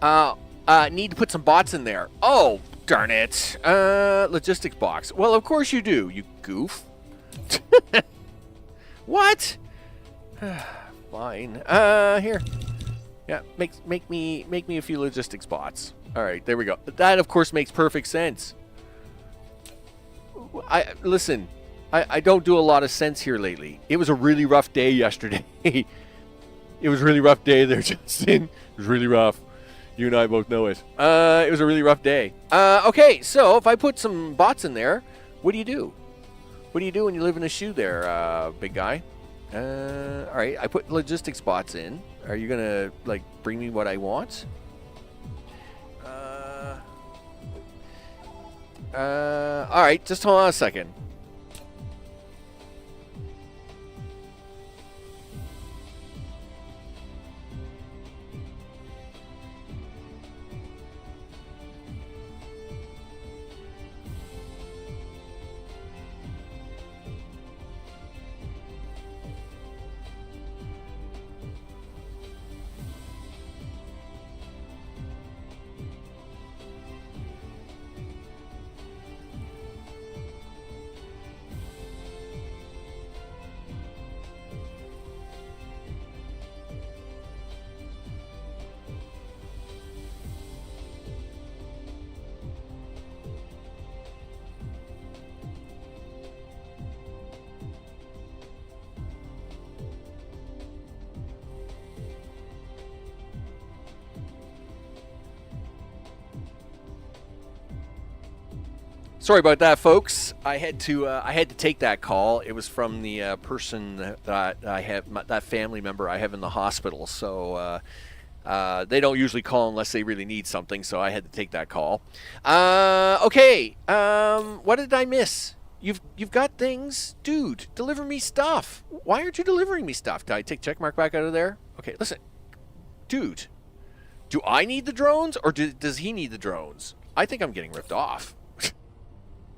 Need to put some bots in there. Oh, darn it. Logistics box. Well, of course you do, you goof. What? Fine. Here. Yeah, make me a few logistics bots. All right, there we go. That, of course, makes perfect sense. Listen. I don't do a lot of sense here lately. It was a really rough day yesterday. It was a really rough day there, Justin. It was really rough. You and I both know it. It was a really rough day. Okay, so if I put some bots in there, what do you do? What do you do when you live in a shoe there, big guy? All right, I put logistics bots in. Are you going to, like, bring me what I want? All right, just hold on a second. Sorry about that, folks. I had to take that call. It was from the person that I have, that family member I have in the hospital. So they don't usually call unless they really need something. So I had to take that call. Okay. What did I miss? You've got things, dude. Deliver me stuff. Why aren't you delivering me stuff? Did I take checkmark back out of there? Okay, listen, dude. Do I need the drones or does he need the drones? I think I'm getting ripped off.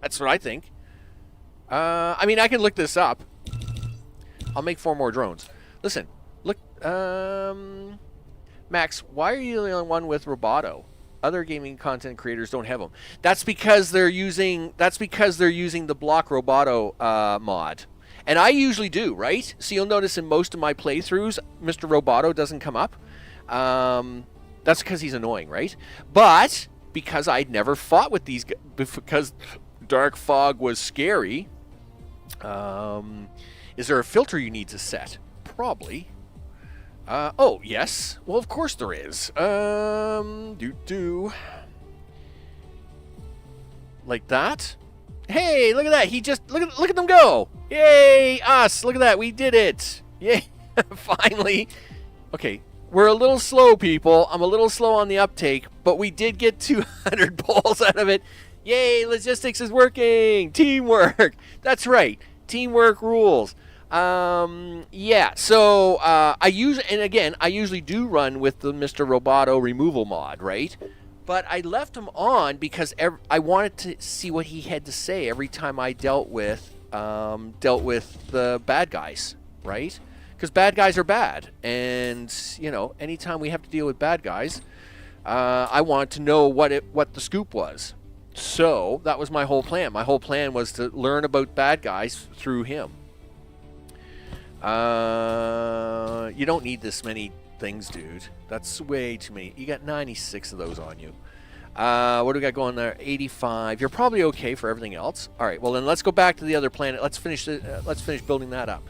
That's what I think. I mean, I can look this up. I'll make 4 more drones. Listen, look, Max, why are you the only one with Roboto? Other gaming content creators don't have them. That's because they're using the block Roboto mod. And I usually do, right? So you'll notice in most of my playthroughs, Mr. Roboto doesn't come up. That's because he's annoying, right? But because I'd never fought with these guys, because Dark Fog was scary. Is there a filter you need to set? Probably. Oh, yes. Well, of course there is. Like that? Hey, look at that. He just, look at them go. Yay, us. Look at that. We did it. Yay. Finally. Okay. We're a little slow, people. I'm a little slow on the uptake, but we did get 200 balls out of it. Yay, logistics is working. Teamwork. That's right. Teamwork rules. Yeah, so I usually do run with the Mr. Roboto removal mod, right? But I left him on because I wanted to see what he had to say every time I dealt with the bad guys, right? Because bad guys are bad, and you know, anytime we have to deal with bad guys, I wanted to know what the scoop was. So that was my whole plan. My whole plan was to learn about bad guys through him. You don't need this many things, dude. That's way too many. You got 96 of those on you. What do we got going there? 85. You're probably okay for everything else. All right. Well, then let's go back to the other planet. Let's finish building that up.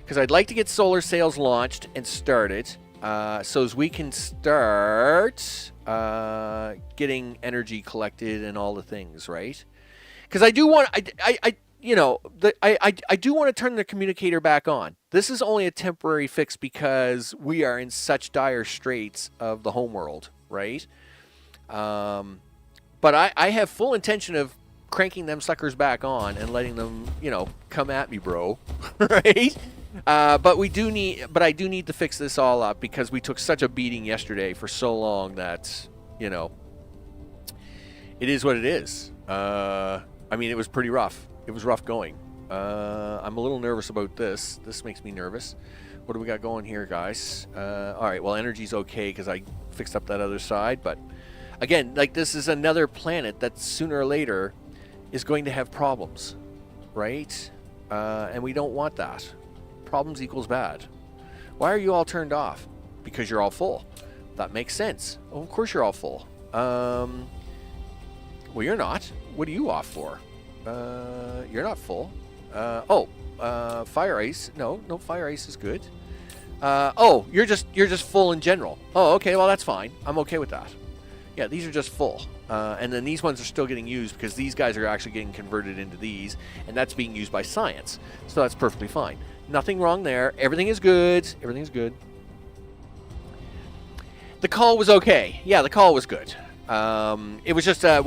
Because I'd like to get solar sails launched and started, so as we can start getting energy collected and all the things, right? Because I do want I do want to turn the communicator back on. This is only a temporary fix because we are in such dire straits of the homeworld, right? But I have full intention of cranking them suckers back on and letting them, come at me, bro, right? But I do need to fix this all up because we took such a beating yesterday for so long that, it is what it is. I mean, it was pretty rough. It was rough going. I'm a little nervous about this. This makes me nervous. What do we got going here, guys? All right, well, energy's okay because I fixed up that other side. But, again, like, this is another planet that sooner or later is going to have problems, right? And we don't want that. Problems equals bad. Why are you all turned off? Because you're all full. That makes sense. Oh, of course you're all full. Well, you're not. What are you off for? You're not full. Fire ice. No, fire ice is good. You're just full in general. Oh, okay, well that's fine. I'm okay with that. Yeah, these are just full. And then these ones are still getting used because these guys are actually getting converted into these, and that's being used by science. So that's perfectly fine. Nothing wrong there. Everything is good. Everything's good. The call was okay. Yeah, the call was good. It was just a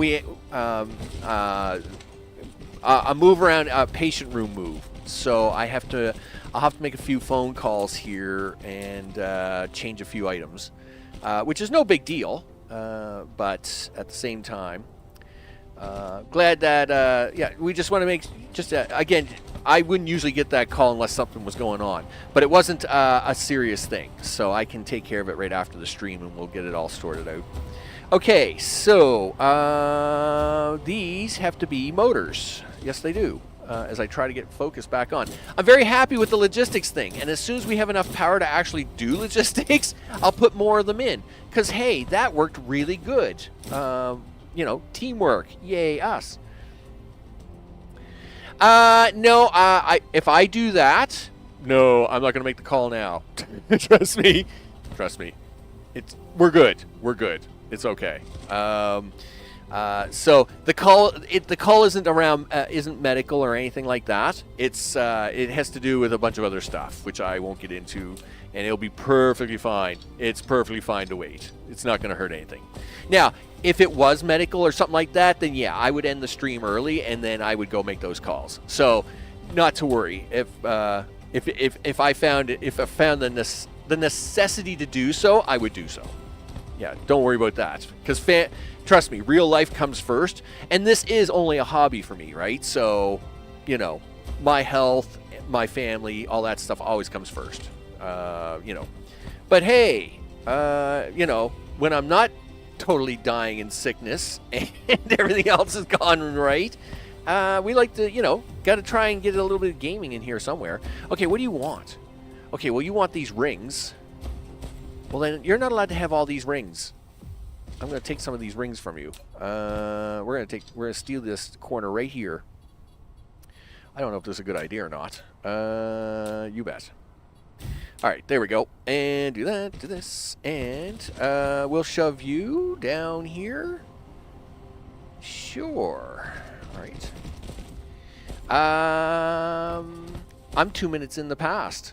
move around, a patient room move. So I'll have to make a few phone calls here and change a few items, which is no big deal. But at the same time, glad that we just want to make again. I wouldn't usually get that call unless something was going on, but it wasn't a serious thing, so I can take care of it right after the stream, and we'll get it all sorted out. Okay, so these have to be motors. Yes, they do. As I try to get focus back on. I'm very happy with the logistics thing, and as soon as we have enough power to actually do logistics, I'll put more of them in. Because, hey, that worked really good. Teamwork. Yay, us. If I do that, no, I'm not going to make the call now. Trust me. We're good. It's okay. So the call isn't medical or anything like that. It has to do with a bunch of other stuff, which I won't get into, and it'll be perfectly fine. It's perfectly fine to wait. It's not going to hurt anything. Now, if it was medical or something like that, then yeah, I would end the stream early, and then I would go make those calls. So, not to worry. If I found the necessity to do so, I would do so. Yeah, don't worry about that. Because trust me, real life comes first, and this is only a hobby for me, right? So, you know, my health, my family, all that stuff always comes first. You know, but hey, you know, when I'm not totally dying in sickness and everything else has gone right, we like to, you know, got to try and get a little bit of gaming in here somewhere. Okay, what do you want? Okay, well, you want these rings. Well, then you're not allowed to have all these rings. I'm going to take some of these rings from you. We're going to steal this corner right here. I don't know if this is a good idea or not. You bet. All right, there we go. And do that, do this, and we'll shove you down here. Sure. All right. I'm 2 minutes in the past.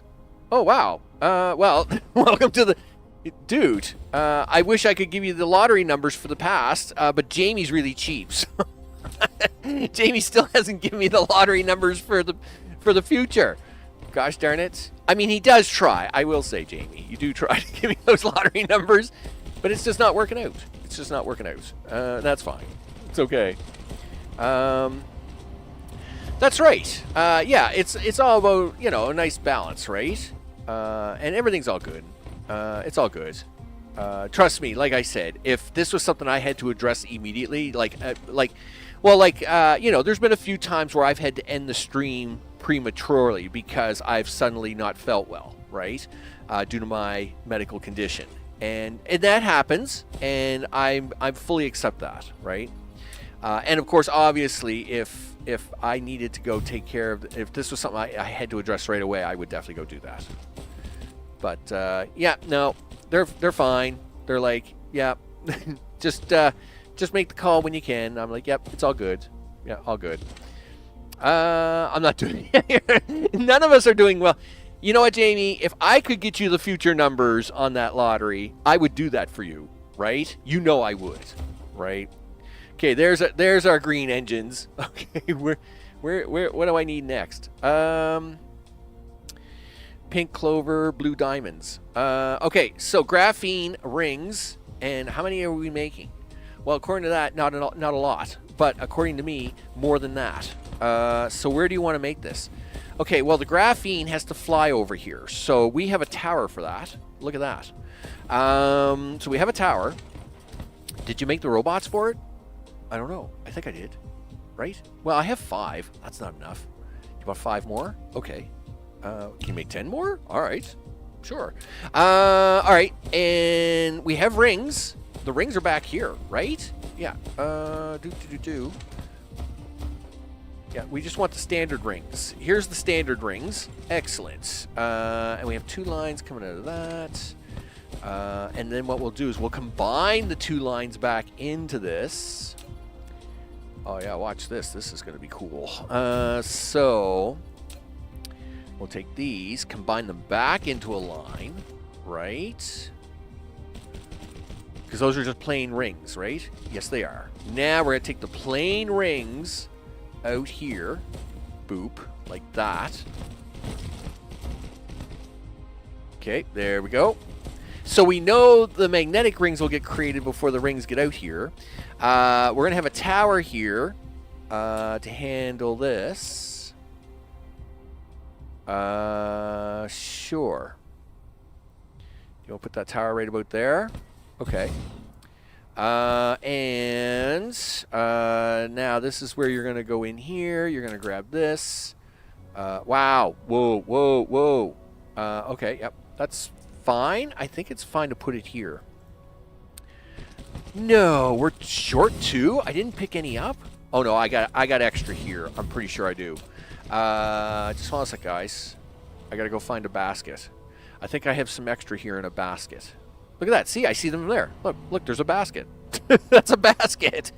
Oh, wow. Well, welcome to the... Dude, I wish I could give you the lottery numbers for the past, but Jamie's really cheap. So Jamie still hasn't given me the lottery numbers for the future. Gosh darn it. I mean, he does try. I will say, Jamie, you do try to give me those lottery numbers, but it's just not working out. It's just not working out. That's fine. It's okay. That's right. Yeah, it's all about, you know, a nice balance, right? And everything's all good. It's all good. Trust me, like I said, if this was something I had to address immediately, you know, there's been a few times where I've had to end the stream prematurely because I've suddenly not felt well, right? Due to my medical condition. And that happens, and I fully accept that, right? And of course, obviously, if I needed to go take care of, if this was something I had to address right away, I would definitely go do that. But yeah, no, they're fine. They're like, yeah, just make the call when you can. I'm like, yep, it's all good. Yeah, all good. I'm not doing it. None of us are doing well. You know what, Jamie? If I could get you the future numbers on that lottery, I would do that for you, right? You know I would, right? Okay, there's our green engines. Okay, where what do I need next? Pink clover, blue diamonds. Okay, so graphene rings, and how many are we making? Well, according to that, not a lot, but according to me, more than that. So where do you want to make this? Okay, well, the graphene has to fly over here, so we have a tower for that. Look at that. So we have a tower. Did you make the robots for it? I don't know. I think I did. Right? Well, I have 5. That's not enough. You want 5 more? Okay. Can you make 10 more? All right. Sure. All right. And we have rings. The rings are back here, right? Yeah. Yeah, we just want the standard rings. Here's the standard rings. Excellent. And we have 2 lines coming out of that. And then what we'll do is we'll combine the 2 lines back into this. Oh, yeah, watch this. This is going to be cool. So we'll take these, combine them back into a line, right? Because those are just plain rings, right? Yes, they are. Now we're going to take the plain rings out here. Boop. Like that. Okay, there we go. So we know the magnetic rings will get created before the rings get out here. We're going to have a tower here to handle this. Sure. You want to put that tower right about there? Okay. And now this is where you're going to go in here. You're going to grab this. Wow. Whoa, whoa, whoa. Okay, yep. That's fine. I think it's fine to put it here. No, we're short 2? I didn't pick any up? Oh, no, I got extra here. I'm pretty sure I do. Just hold on a sec, guys. I got to go find a basket. I think I have some extra here in a basket. Look at that. See, I see them there. Look, there's a basket. That's a basket.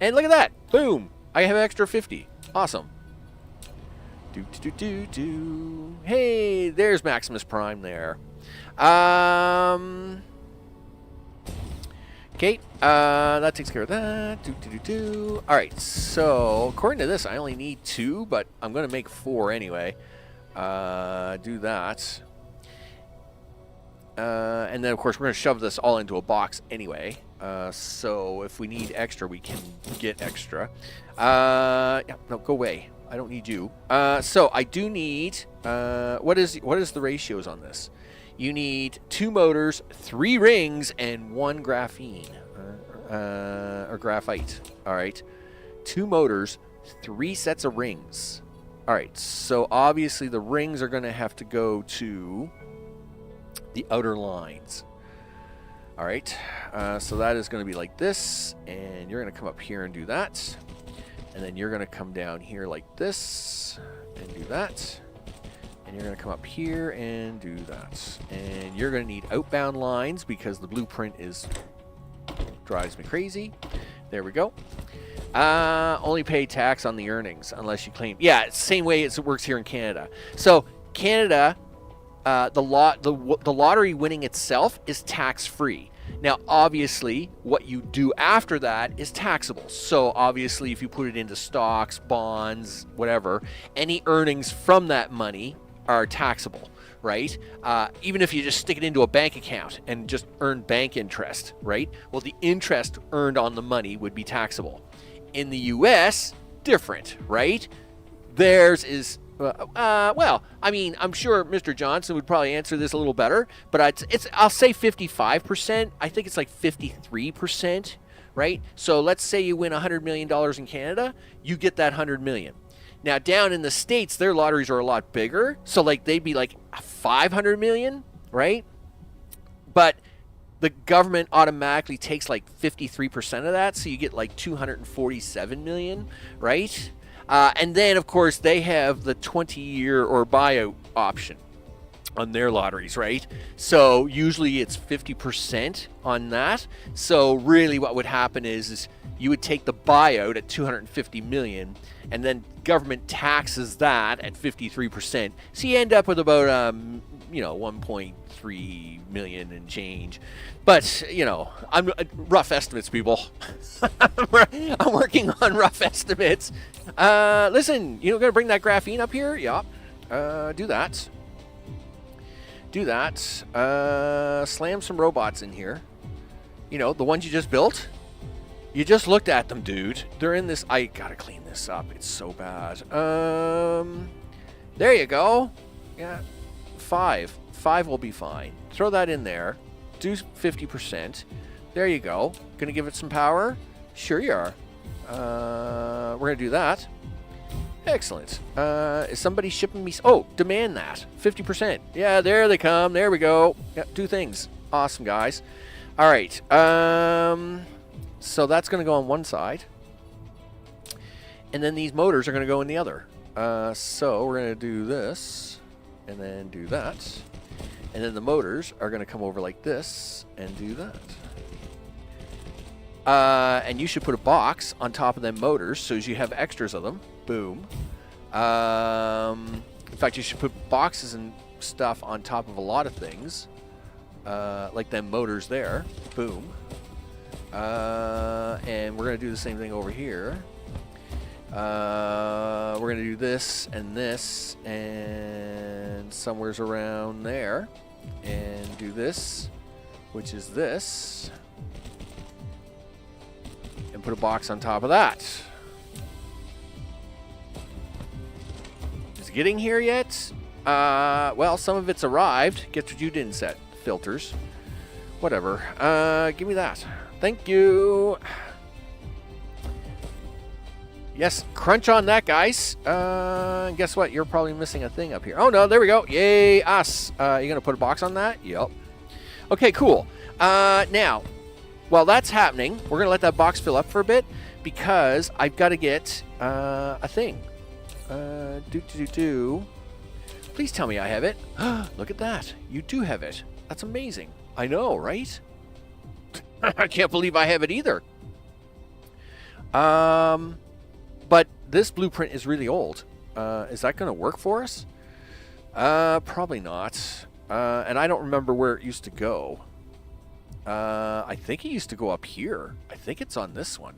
And look at that. Boom. I have extra 50. Awesome. Hey, there's Maximus Prime there. Okay, that takes care of that. All right, so according to this, I only need 2, but I'm going to make 4 anyway. Do that. And then, of course, we're going to shove this all into a box anyway. So if we need extra, we can get extra. Yeah, no, go away. I don't need you. So I do need... what is the ratios on this? You need 2 motors, 3 rings, and 1 graphene. Or graphite. All right. 2 motors, 3 sets of rings. All right. So obviously the rings are going to have to go to the outer lines. All right. So that is going to be like this. And you're going to come up here and do that. And then you're going to come down here like this and do that. And you're going to come up here and do that. And you're going to need outbound lines because the blueprint drives me crazy. There we go. Only pay tax on the earnings unless you claim. Yeah, it's the same way it works here in Canada. So Canada, the lottery winning itself is tax-free. Now, obviously, what you do after that is taxable. So, obviously, if you put it into stocks, bonds, whatever, any earnings from that money are taxable, right? Even if you just stick it into a bank account and just earn bank interest, right? Well, the interest earned on the money would be taxable. In the U.S., different, right? Theirs is... well, I mean, I'm sure Mr. Johnson would probably answer this a little better, but I'll say 55%. I think it's like 53%, right? So let's say you win $100 million in Canada, you get that $100 million. Now, down in the States, their lotteries are a lot bigger, so like they'd be like $500 million, right? But the government automatically takes like 53% of that, so you get like $247 million, right? And then, of course, they have the 20-year or buyout option on their lotteries, right? So usually it's 50% on that. So really what would happen is you would take the buyout at $250 million, and then government taxes that at 53%. So you end up with about, 1.3 million and change. But, I'm rough estimates, people. I'm working on rough estimates. Listen, going to bring that graphene up here? Yeah. Do that. Do that. Slam some robots in here. The ones you just built. You just looked at them, dude. They're in this... I gotta clean this up. It's so bad. There you go. Yeah. 5. 5 will be fine. Throw that in there. Do 50%. There you go. Gonna give it some power? Sure you are. We're gonna do that. Excellent. Is somebody shipping me... Oh, demand that. 50%. Yeah, there they come. There we go. Yeah, 2 things. Awesome, guys. All right. So that's going to go on one side. And then these motors are going to go in the other. So we're going to do this. And then do that. And then the motors are going to come over like this. And do that. And you should put a box on top of them motors so as you have extras of them. Boom. In fact, you should put boxes and stuff on top of a lot of things. Like them motors there. Boom. And we're going to do the same thing over here. We're going to do this and somewhere's around there. And do this, which is this. And put a box on top of that. Is it getting here yet? Well, some of it's arrived. Guess what you didn't set? Filters. Whatever. Give me that. Thank you. Yes, crunch on that, guys. Guess what? You're probably missing a thing up here. Oh, no, there we go. Yay, us. You going to put a box on that? Yep. Okay, cool. Now, while that's happening, we're going to let that box fill up for a bit because I've got to get a thing. Please tell me I have it. Look at that. You do have it. That's amazing. I know, right? I can't believe I have it either. But this blueprint is really old. Is that going to work for us? Probably not. And I don't remember where it used to go. I think it used to go up here. I think it's on this one.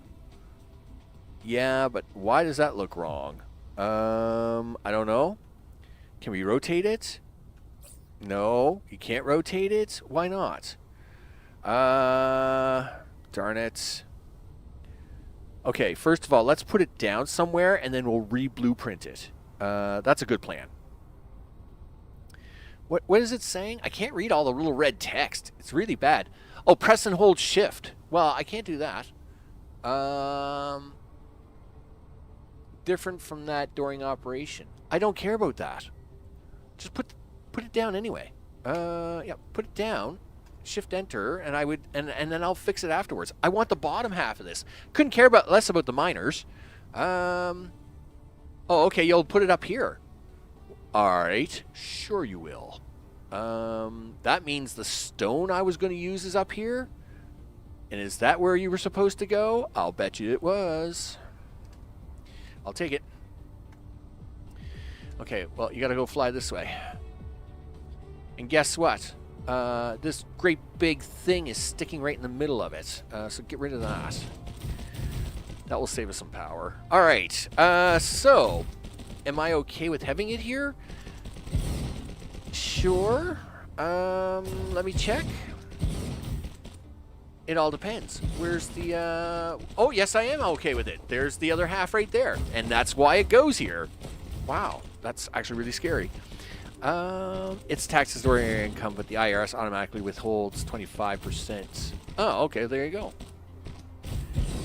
Yeah, but why does that look wrong? I don't know. Can we rotate it? No, you can't rotate it. Why not? Darn it. Okay, first of all, let's put it down somewhere, and then we'll re-blueprint it. That's a good plan. What is it saying? I can't read all the little red text. It's really bad. Oh, press and hold shift. Well, I can't do that. Different from that during operation. I don't care about that. Just put it down anyway. Yeah, put it down. Shift enter, and and then I'll fix it afterwards. I want the bottom half of this. Couldn't care less about the miners. Oh, okay, you'll put it up here. All right, sure you will. That means the stone I was going to use is up here. And is that where you were supposed to go? I'll bet you it was. I'll take it. Okay, well, you got to go fly this way. And guess what? This great big thing is sticking right in the middle of it. So get rid of that. That will save us some power. All right. So, am I okay with having it here? Sure. Let me check. It all depends. Where's the... Oh, yes, I am okay with it. There's the other half right there. And that's why it goes here. Wow. That's actually really scary. It's taxes ordinary income, but the IRS automatically withholds 25%. Oh, okay, there you go.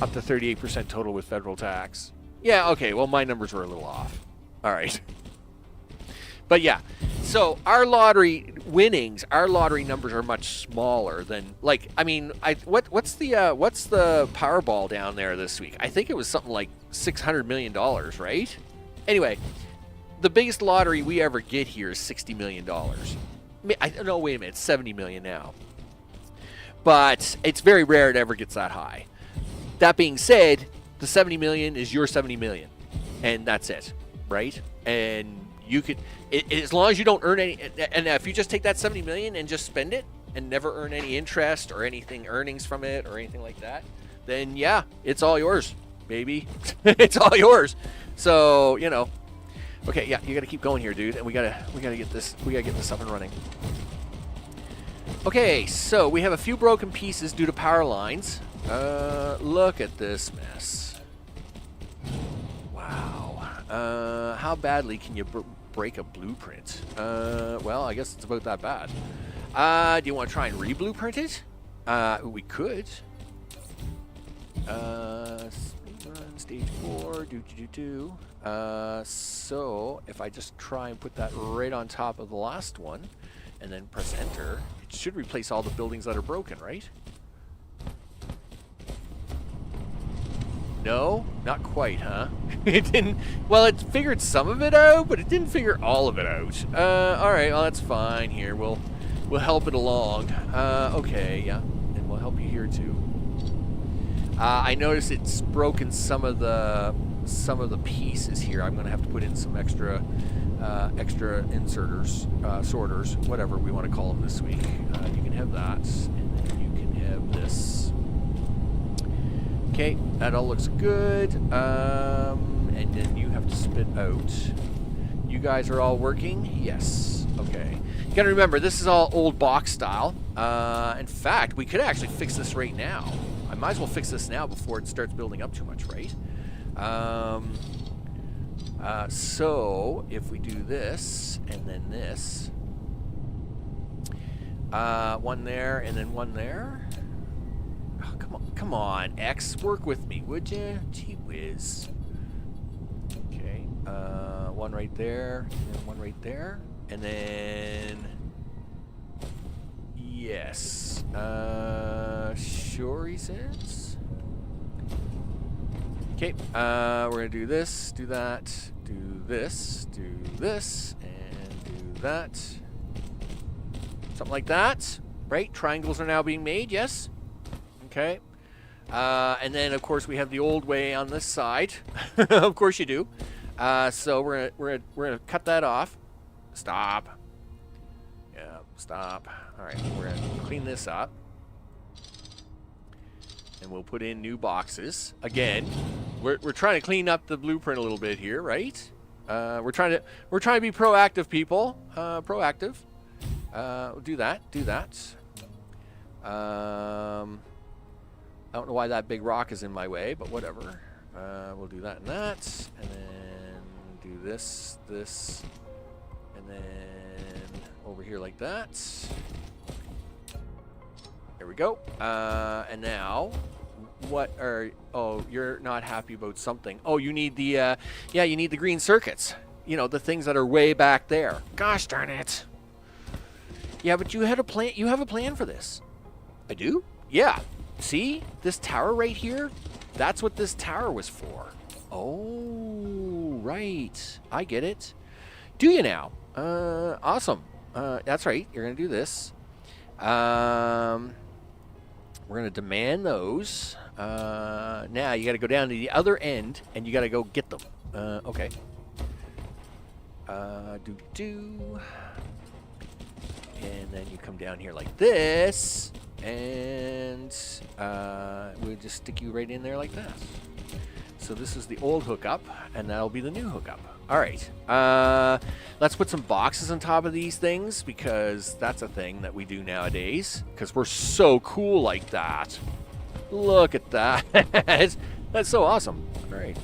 Up to 38% total with federal tax. Yeah, okay, well, my numbers were a little off. All right. But yeah, so our lottery winnings, our lottery numbers are much smaller than, like, I mean, what's the Powerball down there this week? I think it was something like $600 million, right? Anyway, the biggest lottery we ever get here is $60 million. No, wait a minute, it's $70 million now. But it's very rare it ever gets that high. That being said, the $70 million is your $70 million, and that's it, right? And you could, as long as you don't earn any, and if you just take that $70 million and just spend it and never earn any interest or anything, earnings from it or anything like that, then yeah, it's all yours, baby. It's all yours. So, you know. Okay, yeah, you gotta keep going here, dude, and we gotta get this up and running. Okay, so we have a few broken pieces due to power lines. Look at this mess. Wow. How badly can you break a blueprint? Well, I guess it's about that bad. Do you want to try and re-blueprint it? We could. Stage 4, so if I just try and put that right on top of the last one and then press enter, it should replace all the buildings that are broken, right? No, not quite, huh? It didn't. Well, it figured some of it out, but it didn't figure all of it out. All right, well, that's fine. Here, we'll help it along. Okay, yeah, and we'll help you here too. I noticed it's broken some of the pieces here. I'm going to have to put in some extra inserters, sorters, whatever we want to call them this week. You can have that, and then you can have this. Okay, that all looks good. And then you have to spit out. You guys are all working? Yes. Okay. You got to remember, this is all old box style. In fact, we could actually fix this right now. I might as well fix this now before it starts building up too much, right? So if we do this and then this, one there and then one there. Oh, come on, X, work with me, would you? Gee whiz. Okay, one right there and then one right there, and then yes. Sure, he says. Okay, we're gonna do this, do that, do this, and do that. Something like that. right? Triangles are now being made, yes? Okay. And then, of course, we have the old way on this side. Of course you do. So we're gonna cut that off. Stop. Yeah, stop. All right, we're gonna clean this up, and we'll put in new boxes. Again, we're trying to clean up the blueprint a little bit here, right? We're trying to be proactive, people. Proactive. Do that. I don't know why that big rock is in my way, but whatever. We'll do that and that, and then do this, and then over here like that. There we go. And now, what are... Oh, you're not happy about something. Oh, you need the... yeah, you need the green circuits. You know, the things that are way back there. Gosh darn it. Yeah, but you had a plan. You have a plan for this. I do? Yeah. See? This tower right here? That's what this tower was for. Oh, right. I get it. Do you now? Awesome. That's right. You're going to do this. We're going to demand those. Now you got to go down to the other end and you got to go get them. Okay. And then you come down here like this. And we'll just stick you right in there like that. So this is the old hookup, and that'll be the new hookup. All right. Let's put some boxes on top of these things, because that's a thing that we do nowadays, because we're so cool like that. Look at that. That's so awesome. All right.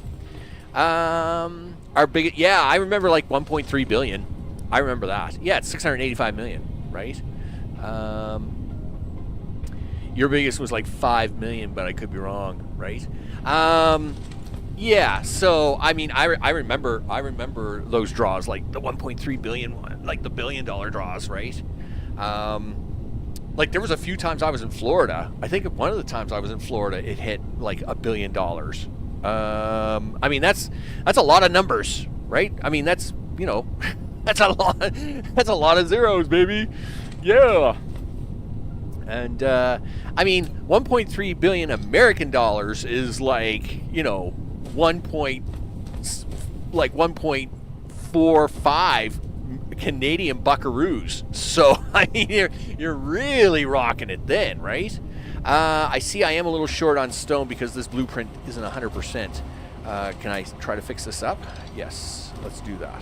Our big... Yeah, I remember like 1.3 billion. I remember that. Yeah, it's 685 million, right? Your biggest was like 5 million, but I could be wrong, right? Yeah. So I mean, I remember those draws, like the 1.3 billion one, like the $1 billion draws, right? Like there was a few times I was in Florida. I think one of the times I was in Florida, it hit like $1 billion. I mean, that's a lot of numbers, right? I mean, that's, you know, that's a lot of zeros, baby. Yeah. And, I mean, 1.3 billion American dollars is like, you know, 1.45 Canadian buckaroos. So, I mean, you're really rocking it then, right? I see I am a little short on stone because this blueprint isn't 100%. Can I try to fix this up? Yes, let's do that.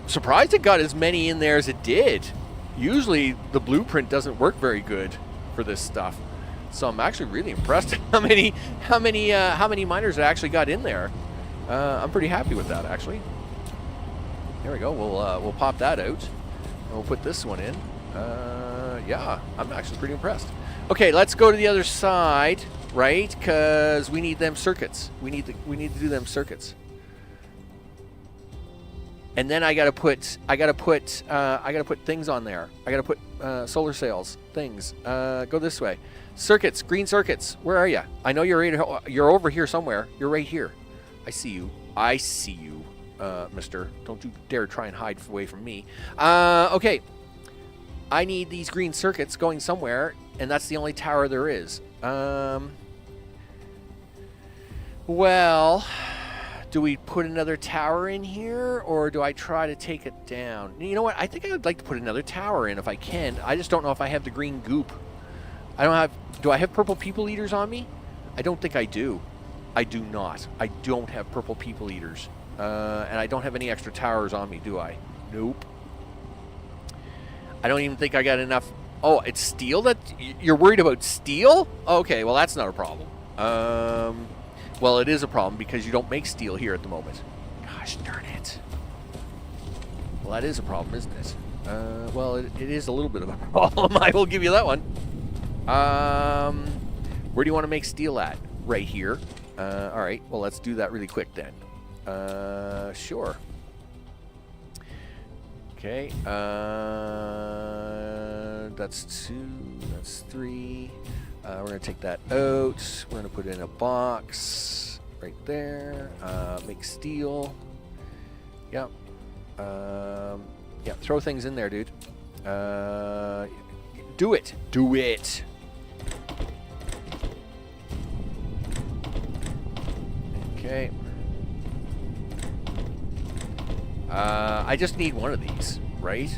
I'm surprised it got as many in there as it did. Usually the blueprint doesn't work very good for this stuff, so I'm actually really impressed how many miners it actually got in there. I'm pretty happy with that, actually. There we go. We'll pop that out, and we'll put this one in. Yeah, I'm actually pretty impressed. Okay, let's go to the other side, right? Because we need them circuits. We need to do them circuits. And then I gotta put things on there. I gotta put solar sails, things. Go this way. Circuits, green circuits. Where are you? I know you're over here somewhere. You're right here. I see you. Mister. Don't you dare try and hide away from me. Okay. I need these green circuits going somewhere, and that's the only tower there is. Well, do we put another tower in here, or do I try to take it down? You know what? I think I would like to put another tower in if I can. I just don't know if I have the green goop. Do I have purple people eaters on me? I don't think I do. I do not. I don't have purple people eaters. And I don't have any extra towers on me, do I? Nope. I don't even think I got enough. Oh, it's steel that... You're worried about steel? Okay, well, that's not a problem. Well, it is a problem because you don't make steel here at the moment. Gosh darn it. Well, that is a problem, isn't it? Well, it is a little bit of a problem. I will give you that one. Where do you want to make steel at? Right here. All right. Well, let's do that really quick then. Sure. Okay. That's 2. That's 3. We're going to take that out. We're going to put it in a box right there. Make steel. Yep. Yep. Throw things in there, dude. Do it. Do it. Okay. I just need one of these, right?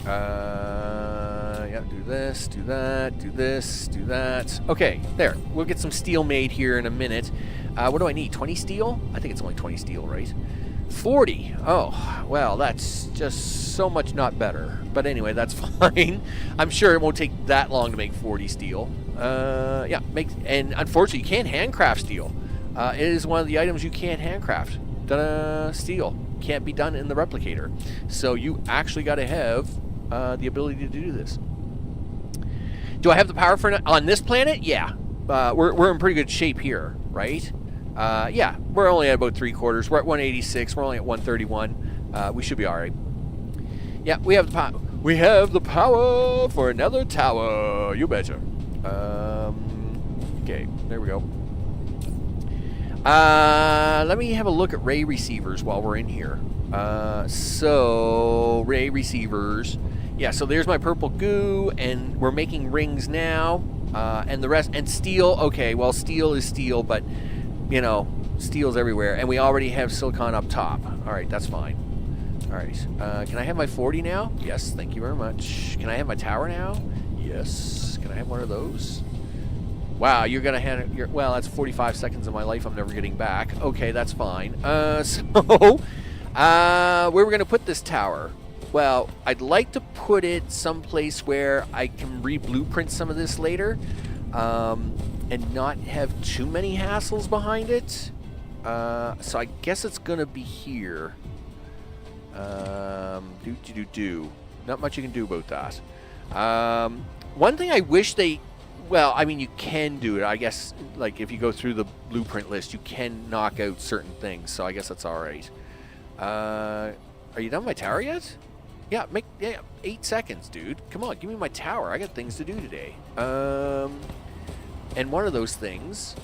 Yeah, do this, do that, do this, do that. Okay, there. We'll get some steel made here in a minute. What do I need? 20 steel? I think it's only 20 steel, right? 40. Oh, well, that's just so much not better. But anyway, that's fine. I'm sure it won't take that long to make 40 steel. Yeah, and unfortunately, you can't handcraft steel. It is one of the items you can't handcraft. Steel can't be done in the replicator. So you actually got to have the ability to do this. Do I have the power for on this planet? Yeah. We're in pretty good shape here, right? Yeah, we're only at about 3/4. We're at 186. We're only at 131. We should be all right. Yeah, we have the power. We have the power for another tower. You betcha. Okay, there we go. Let me have a look at ray receivers while we're in here. So ray receivers. Yeah, so there's my purple goo, and we're making rings now. And the rest, and steel. Okay, well, steel is steel, but you know, steel's everywhere, and we already have silicon up top. All right, that's fine. All right, can I have my 40 now? Yes, thank you very much. Can I have my tower now? Yes. Can I have one of those? Wow, you're gonna have your, well, that's 45 seconds of my life I'm never getting back. Okay, that's fine. So, where we're gonna put this tower? Well, I'd like to put it someplace where I can re-blueprint some of this later, and not have too many hassles behind it. So I guess it's gonna be here. Not much you can do about that. One thing I wish they, well, I mean, you can do it. I guess, like, if you go through the blueprint list, you can knock out certain things. So I guess that's all right. Are you done with my tower yet? Yeah, 8 seconds, dude. Come on, give me my tower. I got things to do today. And one of those things.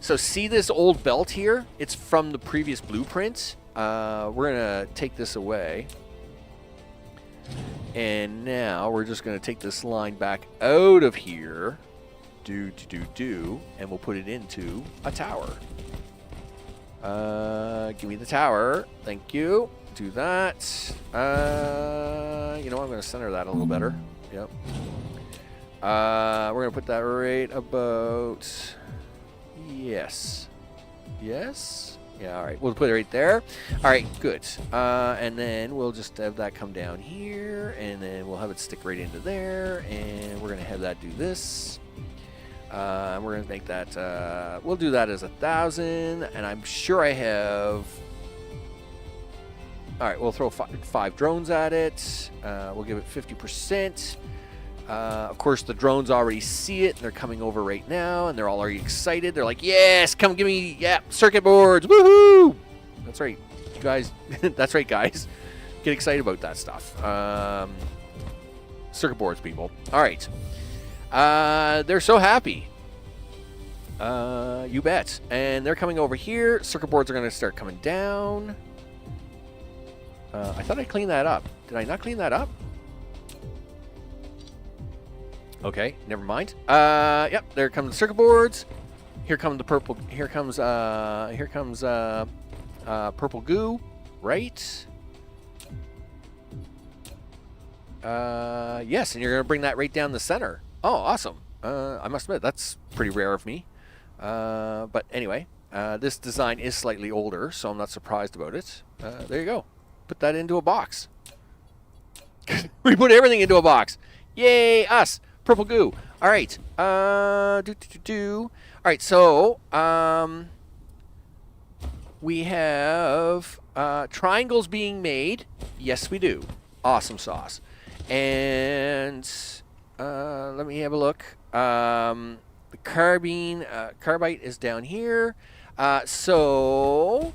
So see this old belt here? It's from the previous blueprint. We're gonna take this away. And now we're just gonna take this line back out of here. And we'll put it into a tower. Give me the tower. Thank you. Do that. You know what? I'm gonna center that a little better. Yep. We're gonna put that right about. Yes. Yes. Yeah. All right. We'll put it right there. All right. Good. And then we'll just have that come down here, and then we'll have it stick right into there, and we're gonna have that do this. We're gonna make that. We'll do that as 1,000, and I'm sure I have. All right. We'll throw five drones at it. We'll give it 50%. Of course, the drones already see it, and they're coming over right now, and they're all already excited. They're like, yes, come give me, yeah, circuit boards, woohoo! That's right, you guys. That's right, guys. Get excited about that stuff. Circuit boards, people. All right. They're so happy. You bet. And they're coming over here. Circuit boards are going to start coming down. I thought I cleaned that up. Did I not clean that up? Okay, never mind. Yep, there come the circuit boards. Here come the purple. Here comes purple goo, right? Yes, and you're gonna bring that right down the center. Oh, awesome. I must admit that's pretty rare of me. But anyway, this design is slightly older, so I'm not surprised about it. There you go. Put that into a box. We put everything into a box. Yay, us. Purple goo. All right. All right, so we have triangles being made. Yes, we do. Awesome sauce. And let me have a look. The carbide is down here. So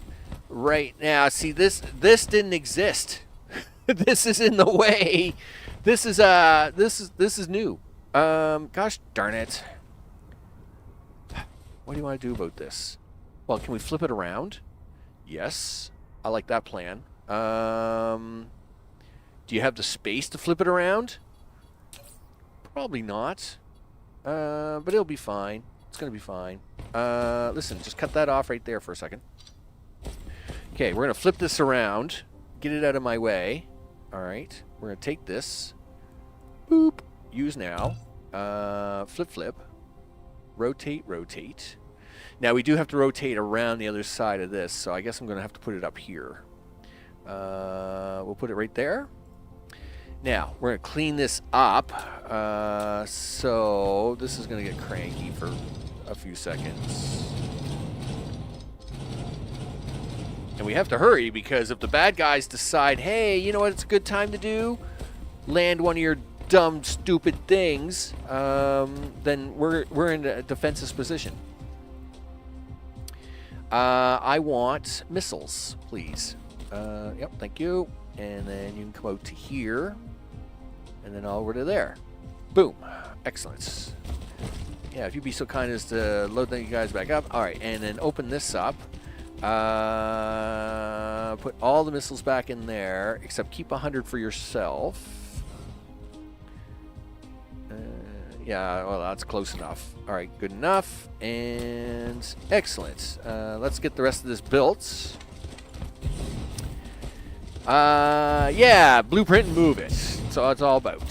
right now, see this didn't exist. This is in the way. This is new. Gosh darn it. What do you want to do about this? Well, can we flip it around? Yes. I like that plan. Do you have the space to flip it around? Probably not. But it'll be fine. It's going to be fine. Listen, just cut that off right there for a second. Okay, we're going to flip this around. Get it out of my way. All right. We're going to take this. Boop. Use now. Flip, flip. Rotate, rotate. Now, we do have to rotate around the other side of this, so I guess I'm going to have to put it up here. We'll put it right there. Now, we're going to clean this up. So this is going to get cranky for a few seconds. And we have to hurry because if the bad guys decide, hey, you know what it's a good time to do? Land one of your dumb, stupid things, then we're in a defensive position. I want missiles, please. Yep, thank you. And then you can come out to here. And then over to there. Boom. Excellent. Yeah, if you'd be so kind as to load you guys back up. All right, and then open this up. Put all the missiles back in there, except keep 100 for yourself. Yeah, well, that's close enough. All right, good enough. And excellent. Let's get the rest of this built. Yeah, blueprint and move it. So it's all about.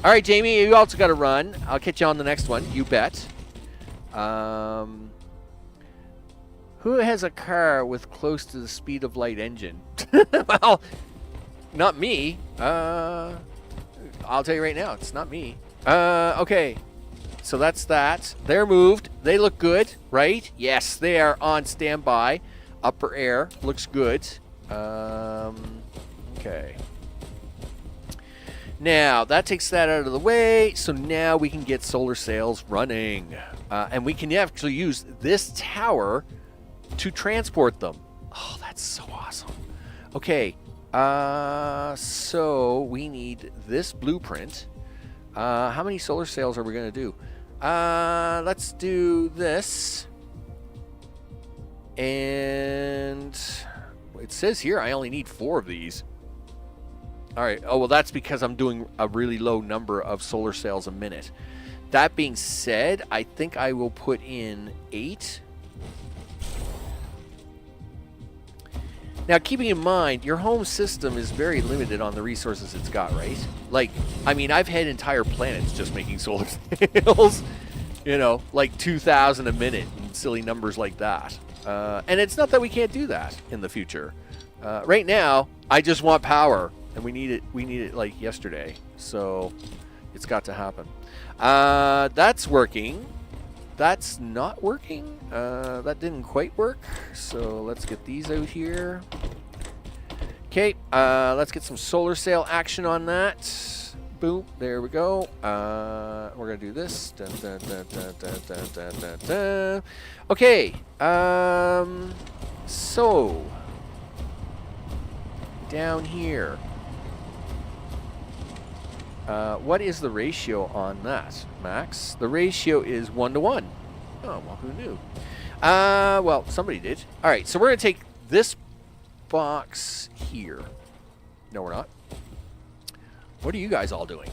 All right, Jamie, you also got to run. I'll catch you on the next one. You bet. Who has a car with close to the speed of light engine? Well, not me. I'll tell you right now, it's not me. Okay. So that's that. They're moved. They look good, right? Yes, they are on standby. Upper air looks good. Okay. Now, that takes that out of the way. So now we can get solar sails running. And we can actually use this tower to transport them. Oh, that's so awesome. Okay. So we need this blueprint. How many solar sails are we going to do? Let's do this. And it says here I only need 4 of these. All right. Oh, well, that's because I'm doing a really low number of solar sails a minute. That being said, I think I will put in 8. Now, keeping in mind, your home system is very limited on the resources it's got, right? Like, I mean, I've had entire planets just making solar sails, you know, like 2,000 a minute and silly numbers like that. And it's not that we can't do that in the future. Right now, I just want power, and we need it like yesterday. So it's got to happen. That's working. That's not working. That didn't quite work. So let's get these out here. Okay, let's get some solar sail action on that. Boom, there we go. We're gonna do this. Dun, dun, dun, dun, dun, dun, dun, dun, dun. Okay, so down here. What is the ratio on that, Max? The ratio is 1 to 1. Oh, well, who knew? Well, somebody did. All right, so we're going to take this box here. No, we're not. What are you guys all doing?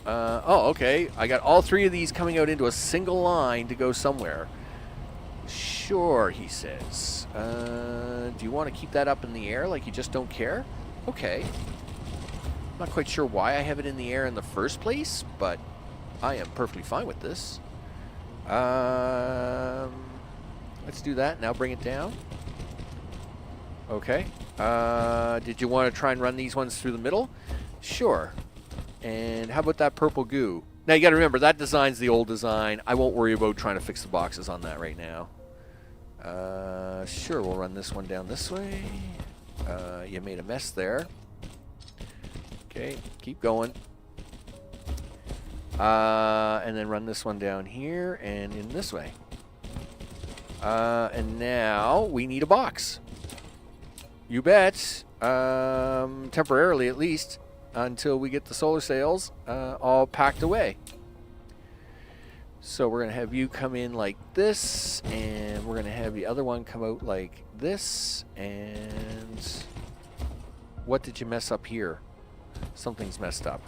Oh, okay. I got all 3 of these coming out into a single line to go somewhere. Sure, he says. Do you want to keep that up in the air like you just don't care? Okay. Not quite sure why I have it in the air in the first place, but I am perfectly fine with this. Let's do that. Now bring it down. Okay. Did you want to try and run these ones through the middle? Sure. And how about that purple goo? Now you got to remember, that design's the old design. I won't worry about trying to fix the boxes on that right now. Sure, we'll run this one down this way. You made a mess there. Okay, keep going. And then run this one down here and in this way. And now we need a box. You bet. Temporarily, at least, until we get the solar sails all packed away. So we're going to have you come in like this, and we're going to have the other one come out like this. And what did you mess up here? Something's messed up.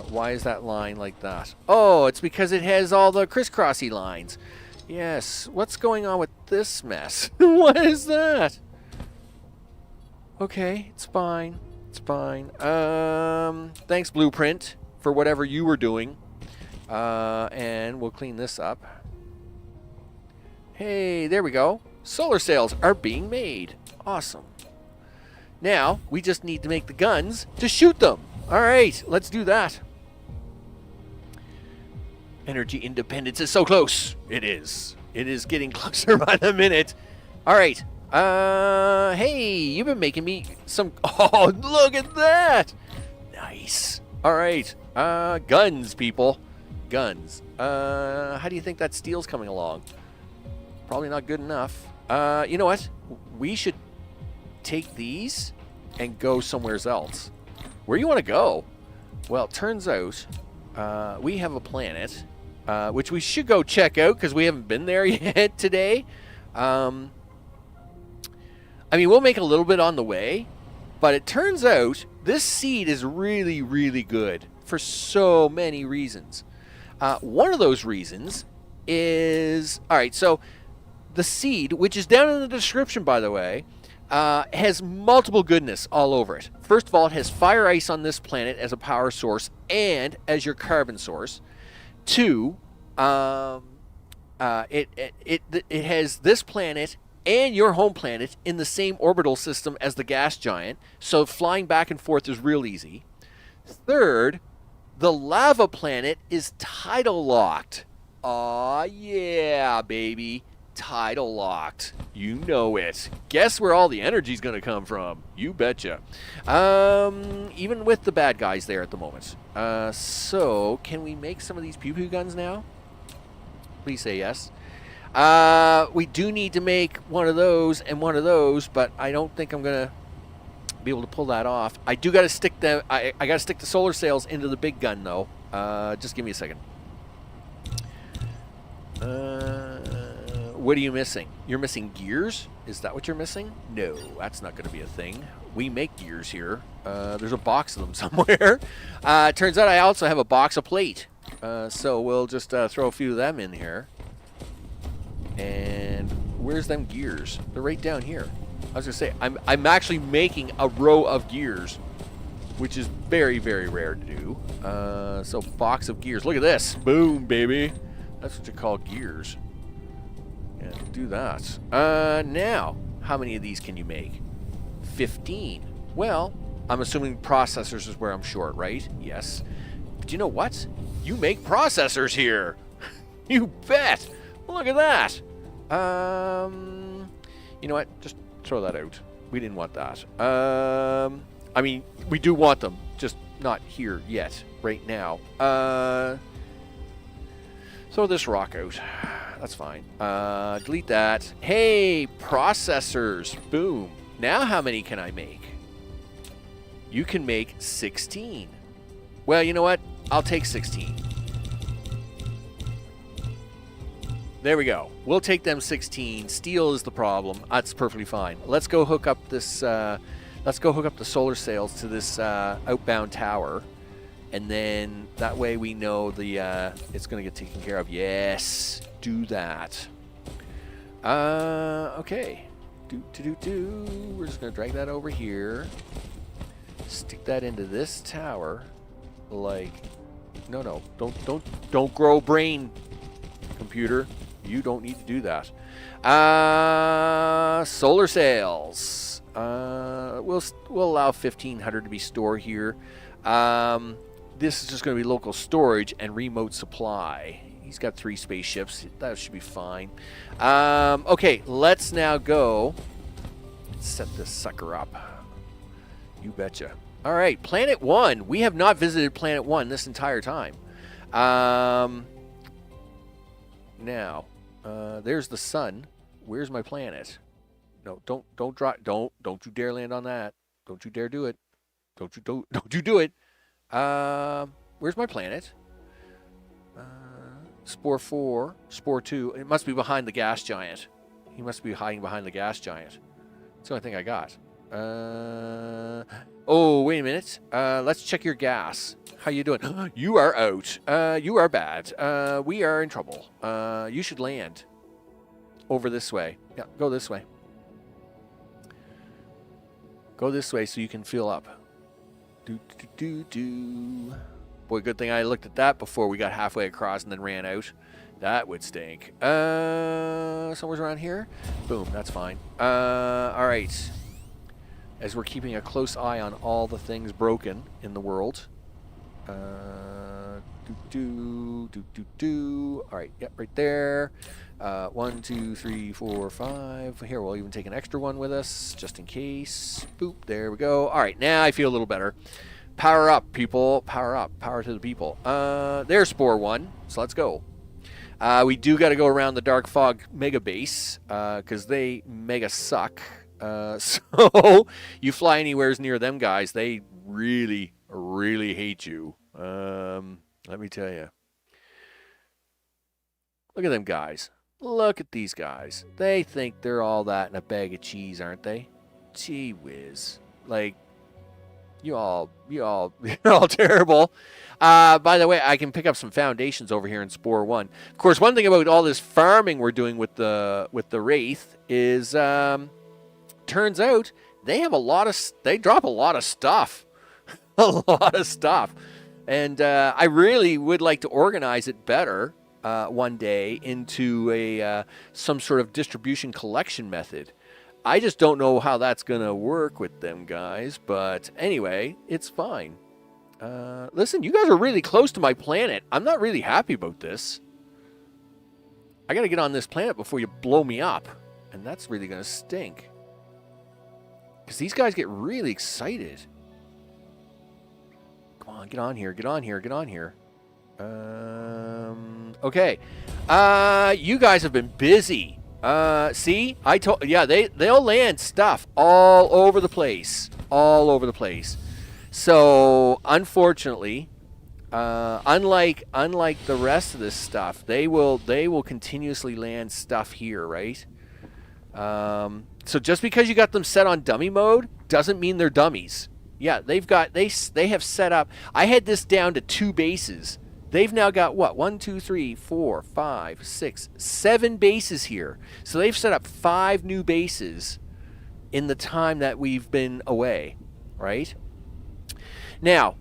Why is that line like that? Oh, it's because it has all the crisscrossy lines. Yes. What's going on with this mess? What is that? Okay, it's fine. It's fine. Thanks, Blueprint, for whatever you were doing. And we'll clean this up. Hey, there we go. Solar sails are being made. Awesome. Now, we just need to make the guns to shoot them. All right, let's do that. Energy independence is so close. It is. It is getting closer by the minute. All right. Hey, you've been making me some... Oh, look at that. Nice. All right. Guns, people. Guns. How do you think that steel's coming along? Probably not good enough. You know what? We should take these and go somewhere else. Where you want to go? Well, it turns out we have a planet, which we should go check out because we haven't been there yet today. I mean, we'll make a little bit on the way, but it turns out this seed is really, really good for so many reasons. One of those reasons is... All right, so the seed, which is down in the description, by the way, has multiple goodness all over it. First of all, it has fire ice on this planet as a power source and as your carbon source. Two, it has this planet and your home planet in the same orbital system as the gas giant, so flying back and forth is real easy. Third, the lava planet is tidal locked. Aw, yeah, baby. Tidal locked. You know it. Guess where all the energy's going to come from? You betcha. Even with the bad guys there at the moment. So, can we make some of these pew-pew guns now? Please say yes. We do need to make one of those and one of those, but I don't think I'm going to be able to pull that off. I do got to stick them. I got to stick the solar sails into the big gun, though. Just give me a second. What are you missing? You're missing gears? Is that what you're missing? No, that's not going to be a thing. We make gears here. There's a box of them somewhere. Turns out I also have a box of plate. So we'll just throw a few of them in here. And where's them gears? They're right down here. I was going to say, I'm actually making a row of gears, which is very, very rare to do. So box of gears. Look at this. Boom, baby. That's what you call gears. Yeah, do that. Now, how many of these can you make? 15. Well, I'm assuming processors is where I'm short, right? Yes. But you know what? You make processors here. You bet. Look at that. You know what? Just throw that out. We didn't want that. I mean, we do want them, just not here yet, right now. Throw this rock out. That's fine. Delete that. Hey, processors. Boom. Now how many can I make? You can make 16. Well, you know what? I'll take 16. There we go. We'll take them 16. Steel is the problem. That's perfectly fine. Let's go hook up this. Let's go hook up the solar sails to this outbound tower, and then that way we know the it's going to get taken care of. Yes, do that. Okay. We're just going to drag that over here. Stick that into this tower. Like, no, don't grow brain, computer. You don't need to do that. Solar sails. We'll allow 1,500 to be stored here. This is just going to be local storage and remote supply. He's got 3 spaceships. That should be fine. Okay, let's now go set this sucker up. You betcha. All right, Planet 1. We have not visited Planet 1 this entire time. Now, there's the sun. Where's my planet? No, don't you dare land on that. Don't you dare do it. Don't you do it. Where's my planet? Spore 4, Spore 2. It must be behind the gas giant. He must be hiding behind the gas giant. That's the only thing I got. Oh, wait a minute. Let's check your gas. How you doing? You are out. You are bad. We are in trouble. You should land over this way. Yeah, go this way. Go this way so you can fill up. Boy, good thing I looked at that before we got halfway across and then ran out. That would stink. Somewhere around here? Boom, that's fine. All right. As we're keeping a close eye on all the things broken in the world. All right, yep, right there. 1, 2, 3, 4, 5. Here, we'll even take an extra one with us, just in case. Boop, there we go. All right, now I feel a little better. Power up, people. Power up. Power to the people. There's Spore 1, so let's go. We do got to go around the Dark Fog mega base, because they mega suck. So you fly anywhere near them guys, they really, really hate you. Let me tell you. Look at them guys. Look at these guys. They think they're all that in a bag of cheese, aren't they? Gee whiz. Like, you're all terrible. By the way, I can pick up some foundations over here in Spore 1. Of course, one thing about all this farming we're doing with the Wraith is, turns out they have they drop a lot of stuff. A lot of stuff. And I really would like to organize it better one day into some sort of distribution collection method. I just don't know how that's going to work with them guys. But anyway, it's fine. Listen, you guys are really close to my planet. I'm not really happy about this. I got to get on this planet before you blow me up. And that's really going to stink. Because these guys get really excited. Come on, get on here, get on here, get on here. Okay. You guys have been busy. See? Yeah, they'll land stuff all over the place. All over the place. So, unfortunately, unlike the rest of this stuff, they will continuously land stuff here, right? So just because you got them set on dummy mode doesn't mean they're dummies. Yeah, they have set up. I had this down to 2 bases. They've now got what? 1, 2, 3, 4, 5, 6, 7 bases here. So they've set up 5 new bases in the time that we've been away, right? Now,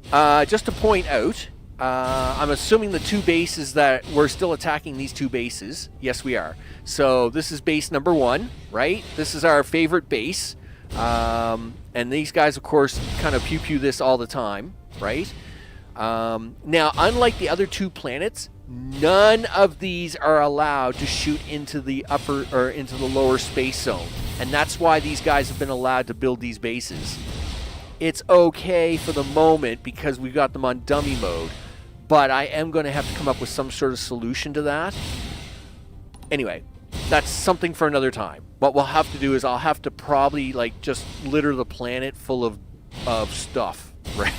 just to point out, I'm assuming the 2 bases that we're still attacking these 2 bases. Yes, we are. So this is base number 1, right? This is our favorite base. And these guys, of course, kind of pew-pew this all the time, right? Now, unlike the other 2 planets, none of these are allowed to shoot into the upper or into the lower space zone. And that's why these guys have been allowed to build these bases. It's okay for the moment because we've got them on dummy mode. But I am going to have to come up with some sort of solution to that. Anyway, that's something for another time. What we'll have to do is I'll have to probably like just litter the planet full of stuff, right?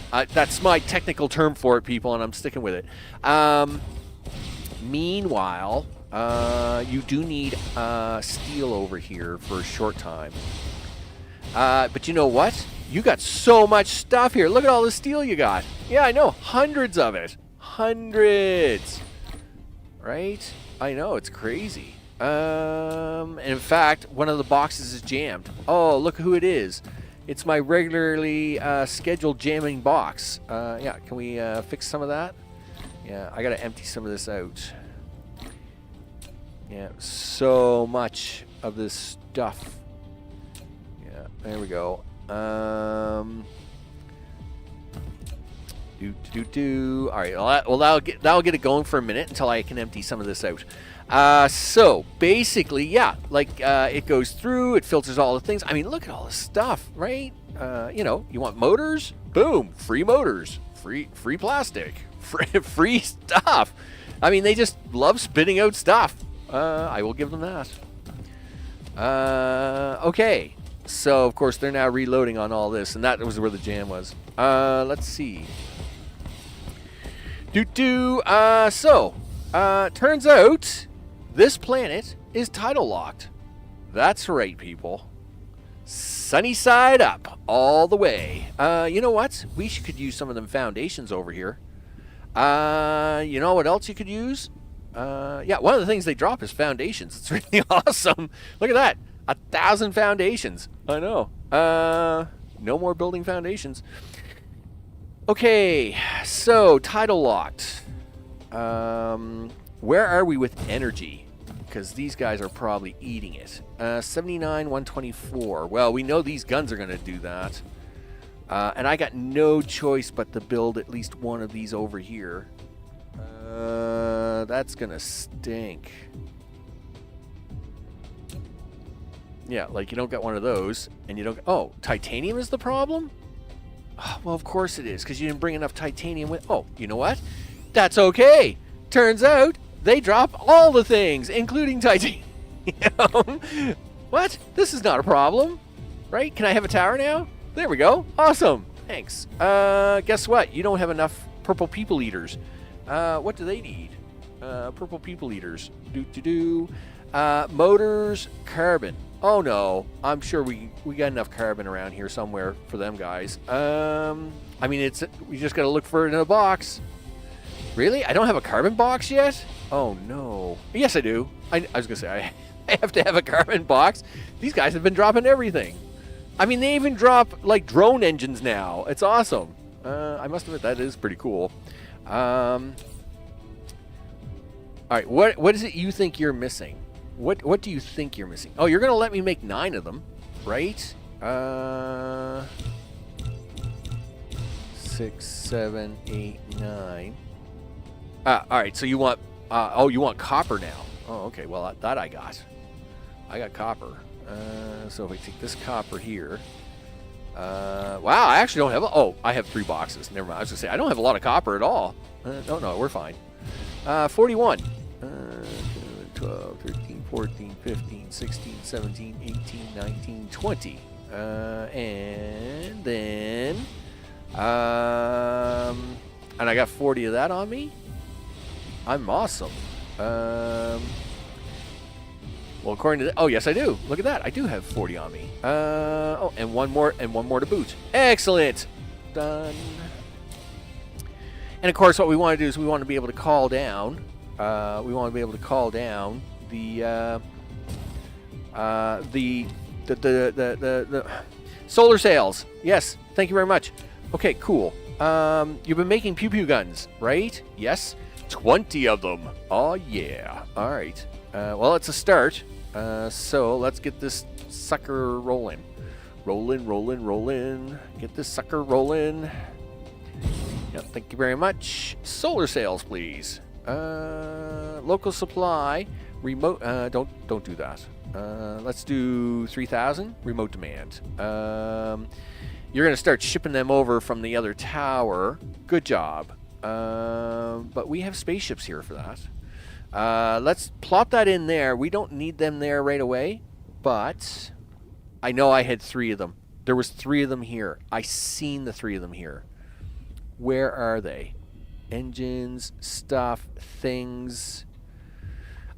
That's my technical term for it, people, and I'm sticking with it. Meanwhile, you do need steel over here for a short time. But you know what? You got so much stuff here. Look at all the steel you got. Yeah, I know. Hundreds of it. Hundreds. Right? I know. It's crazy. And in fact, one of the boxes is jammed. Oh, look who it is. It's my regularly scheduled jamming box. Yeah, can we fix some of that? Yeah, I got to empty some of this out. Yeah, so much of this stuff. Yeah, there we go. All right, well that'll get it going for a minute until I can empty some of this out. So basically, yeah, like it goes through, it filters all the things. I mean, look at all this stuff, right? You know, you want motors? Boom, free motors, free plastic, free stuff. I mean, they just love spitting out stuff. I will give them that. Okay. So, of course, they're now reloading on all this, and that was where the jam was. Let's see. So, turns out this planet is tidal locked. That's right, people. Sunny side up all the way. You know what? We could use some of them foundations over here. You know what else you could use? Yeah, one of the things they drop is foundations. It's really awesome. Look at that. 1,000 foundations. I know. No more building foundations. Okay, so tidal locked. Where are we with energy? Because these guys are probably eating it. 79, 124. Well, we know these guns are going to do that. And I got no choice but to build at least one of these over here. That's going to stink. Yeah, like you don't get one of those, and you don't... Oh, titanium is the problem? Oh, well, of course it is, because you didn't bring enough titanium with... Oh, you know what? That's okay. Turns out they drop all the things, including titanium. What? This is not a problem, right? Can I have a tower now? There we go. Awesome. Thanks. Guess what? You don't have enough purple people eaters. What do they need? Purple people eaters. Motors, carbon. Oh no, I'm sure we got enough carbon around here somewhere for them guys. I mean, we just gotta look for it in a box. Really? I don't have a carbon box yet? Oh no. Yes, I do. I was gonna say I have to have a carbon box. These guys have been dropping everything. I mean, they even drop like drone engines now. It's awesome. I must admit that is pretty cool. All right, what is it you think you're missing? What do you think you're missing? Oh, you're gonna let me make 9 of them, right? 6, 7, 8, 9. All right, so you want you want copper now. Oh, okay. Well, that I got. I got copper. So if we take this copper here. Wow, I actually don't have... Oh, I have 3 boxes. Never mind. I was going to say, I don't have a lot of copper at all. No, we're fine. 41. 12, 13, 14, 15, 16, 17, 18, 19, 20. And then... and I got 40 of that on me? I'm awesome. Well, according to... Oh, yes, I do. Look at that. I do have 40 on me. Oh, and one more to boot. Excellent. Done. And, of course, what we want to do is we want to be able to call down... the solar sails. Yes, thank you very much. Okay, cool. You've been making pew-pew guns, right? Yes. 20 of them. Oh, yeah. All right. Well, it's a start. So let's get this sucker rolling. Rolling. Get this sucker rolling. Yep, thank you very much. Solar sails, please. Local supply. Remote. Don't do that. Let's do 3,000. Remote demand. You're going to start shipping them over from the other tower. Good job. But we have spaceships here for that. Let's plop that in there. We don't need them there right away, but I know I had 3 of them. There was 3 of them here. I seen the 3 of them here. Where are they? Engines, stuff, things.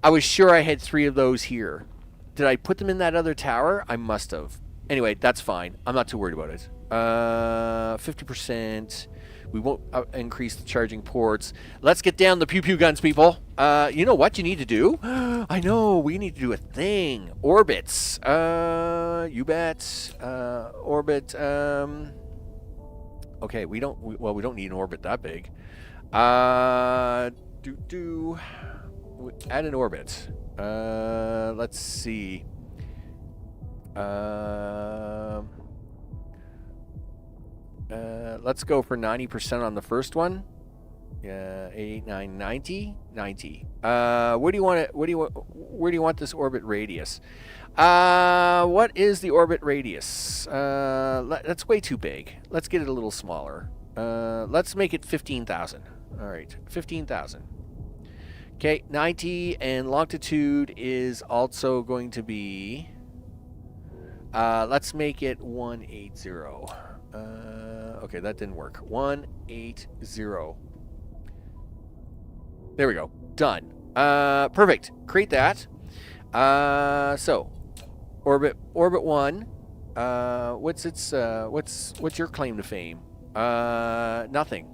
I was sure I had 3 of those here. Did I put them in that other tower? I must have. Anyway, that's fine. I'm not too worried about it. 50%. We won't increase the charging ports. Let's get down the pew-pew guns, people. You know what you need to do? I know. We need to do a thing. Orbits. You bet. Orbit. Okay, we don't need an orbit that big. Add an orbit. Let's see. Let's go for 90% on the first one. 8, 9, 90. Where do you want it? Where do you want this orbit radius? What is the orbit radius? That's way too big. Let's get it a little smaller. Let's make it 15,000. All right, 15,000. Okay, 90, and longitude is also going to be... let's make it 180. Okay, that didn't work. 180. There we go. Done. Perfect. Create that. So, Orbit 1. What's your claim to fame? Nothing.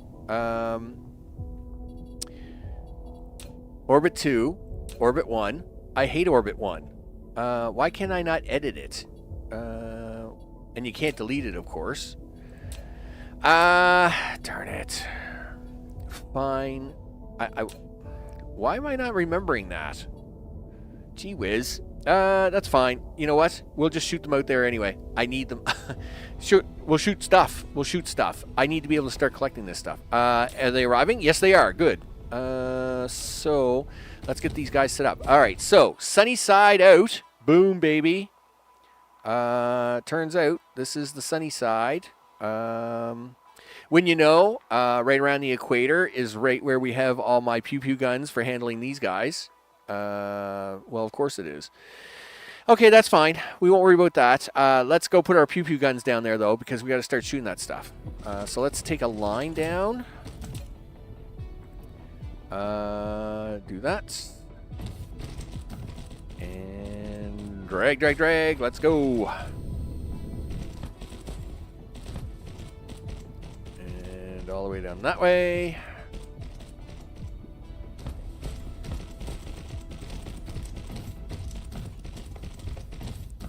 Orbit 2, Orbit 1. I hate Orbit 1. Why can I not edit it? And you can't delete it, of course. Darn it. Fine. Why am I not remembering that? Gee whiz. That's fine. You know what? We'll just shoot them out there anyway. I need them. We'll shoot stuff. I need to be able to start collecting this stuff. Are they arriving? Yes, they are. Good. So let's get these guys set up. All right. So sunny side out. Boom, baby. Turns out this is the sunny side. When you know, right around the equator is right where we have all my pew-pew guns for handling these guys. Well, of course it is. Okay, that's fine. We won't worry about that. Let's go put our pew-pew guns down there, though, because we got to start shooting that stuff. So let's take a line down. Do that. And drag. Let's go. And all the way down that way.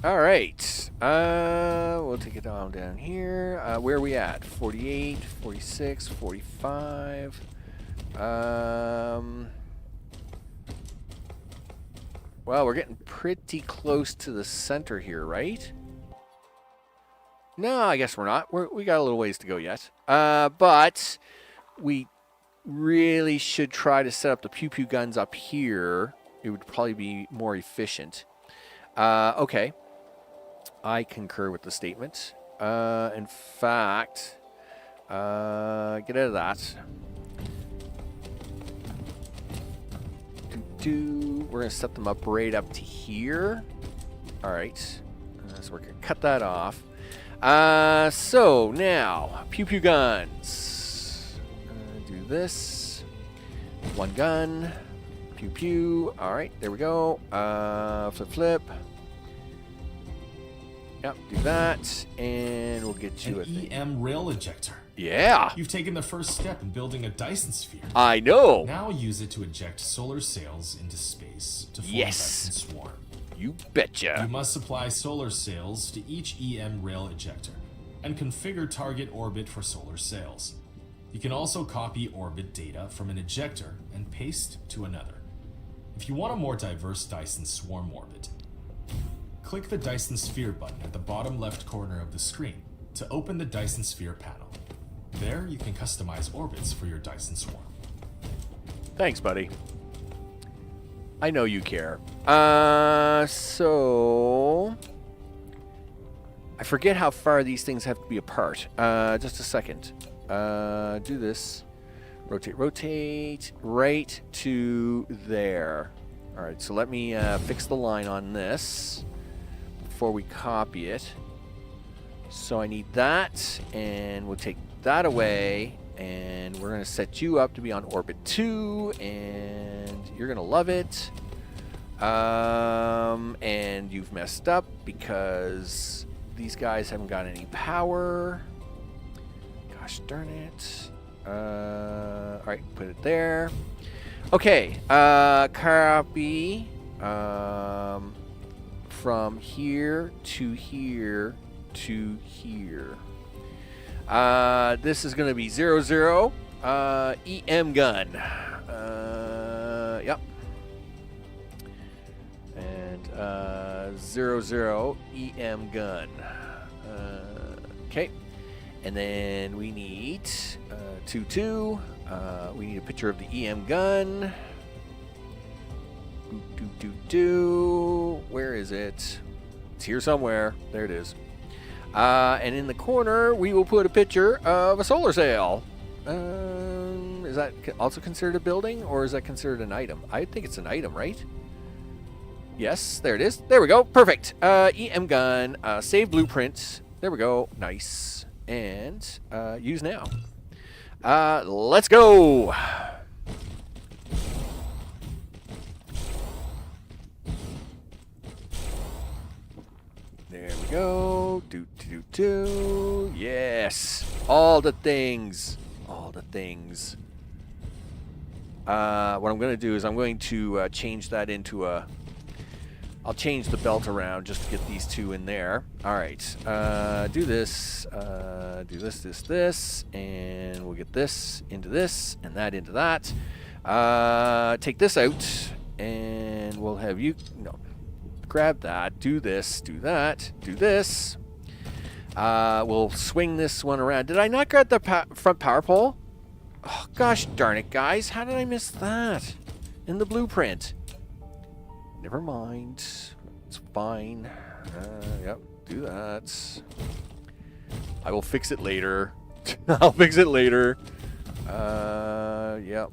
All right. We'll take it down here. Where are we at? 48, 46, 45. Well, we're getting pretty close to the center here, right? No, I guess we're not. We got a little ways to go yet. But we really should try to set up the pew-pew guns up here. It would probably be more efficient. Okay. I concur with the statement. In fact, get out of that. We're going to set them up right up to here. All right. So we're going to cut that off. So now, pew-pew guns. Do this. One gun. Pew-pew. All right, there we go. Flip. Yep, do that, and we'll get you an EM rail ejector. Yeah. You've taken the first step in building a Dyson Sphere. I know. Now use it to eject solar sails into space to form a Dyson swarm. You betcha. You must supply solar sails to each EM rail ejector and configure target orbit for solar sails. You can also copy orbit data from an ejector and paste to another. If you want a more diverse Dyson swarm orbit, click the Dyson Sphere button at the bottom left corner of the screen to open the Dyson Sphere panel. There, you can customize orbits for your Dyson swarm. Thanks, buddy. I know you care. So I forget how far these things have to be apart. Just a second. Do this. Rotate right to there. All right, so let me fix the line on this before we copy it. So I need that, and we'll take that away, and we're going to set you up to be on orbit 2, and you're going to love it. And you've messed up because these guys haven't got any power. Gosh darn it. All right, put it there. Okay, copy from here to here to here. This is going to be 00 EM gun. Yep. And 00 EM gun. Okay. And then we need 22. We need a picture of the EM gun. Where is it? It's here somewhere. There it is. And in the corner, we will put a picture of a solar sail. Is that also considered a building, or is that considered an item? I think it's an item, right? Yes, there it is. There we go. Perfect. EM gun. Save blueprint. There we go. Nice. And use now. Let's go. There we go. Do, do, do, do. Yes. All the things. All the things. What I'm going to do is I'm going to change that into a... I'll change the belt around just to get these two in there. All right. Do this. Do this. And we'll get this into this and that into that. Take this out. And we'll have you... No. Grab that. Do this. Do that. Do this. We'll swing this one around. Did I not grab the front power pole? Oh, gosh darn it, guys. How did I miss that in the blueprint? Never mind. It's fine. Yep, do that. I will fix it later. I'll fix it later. Yep.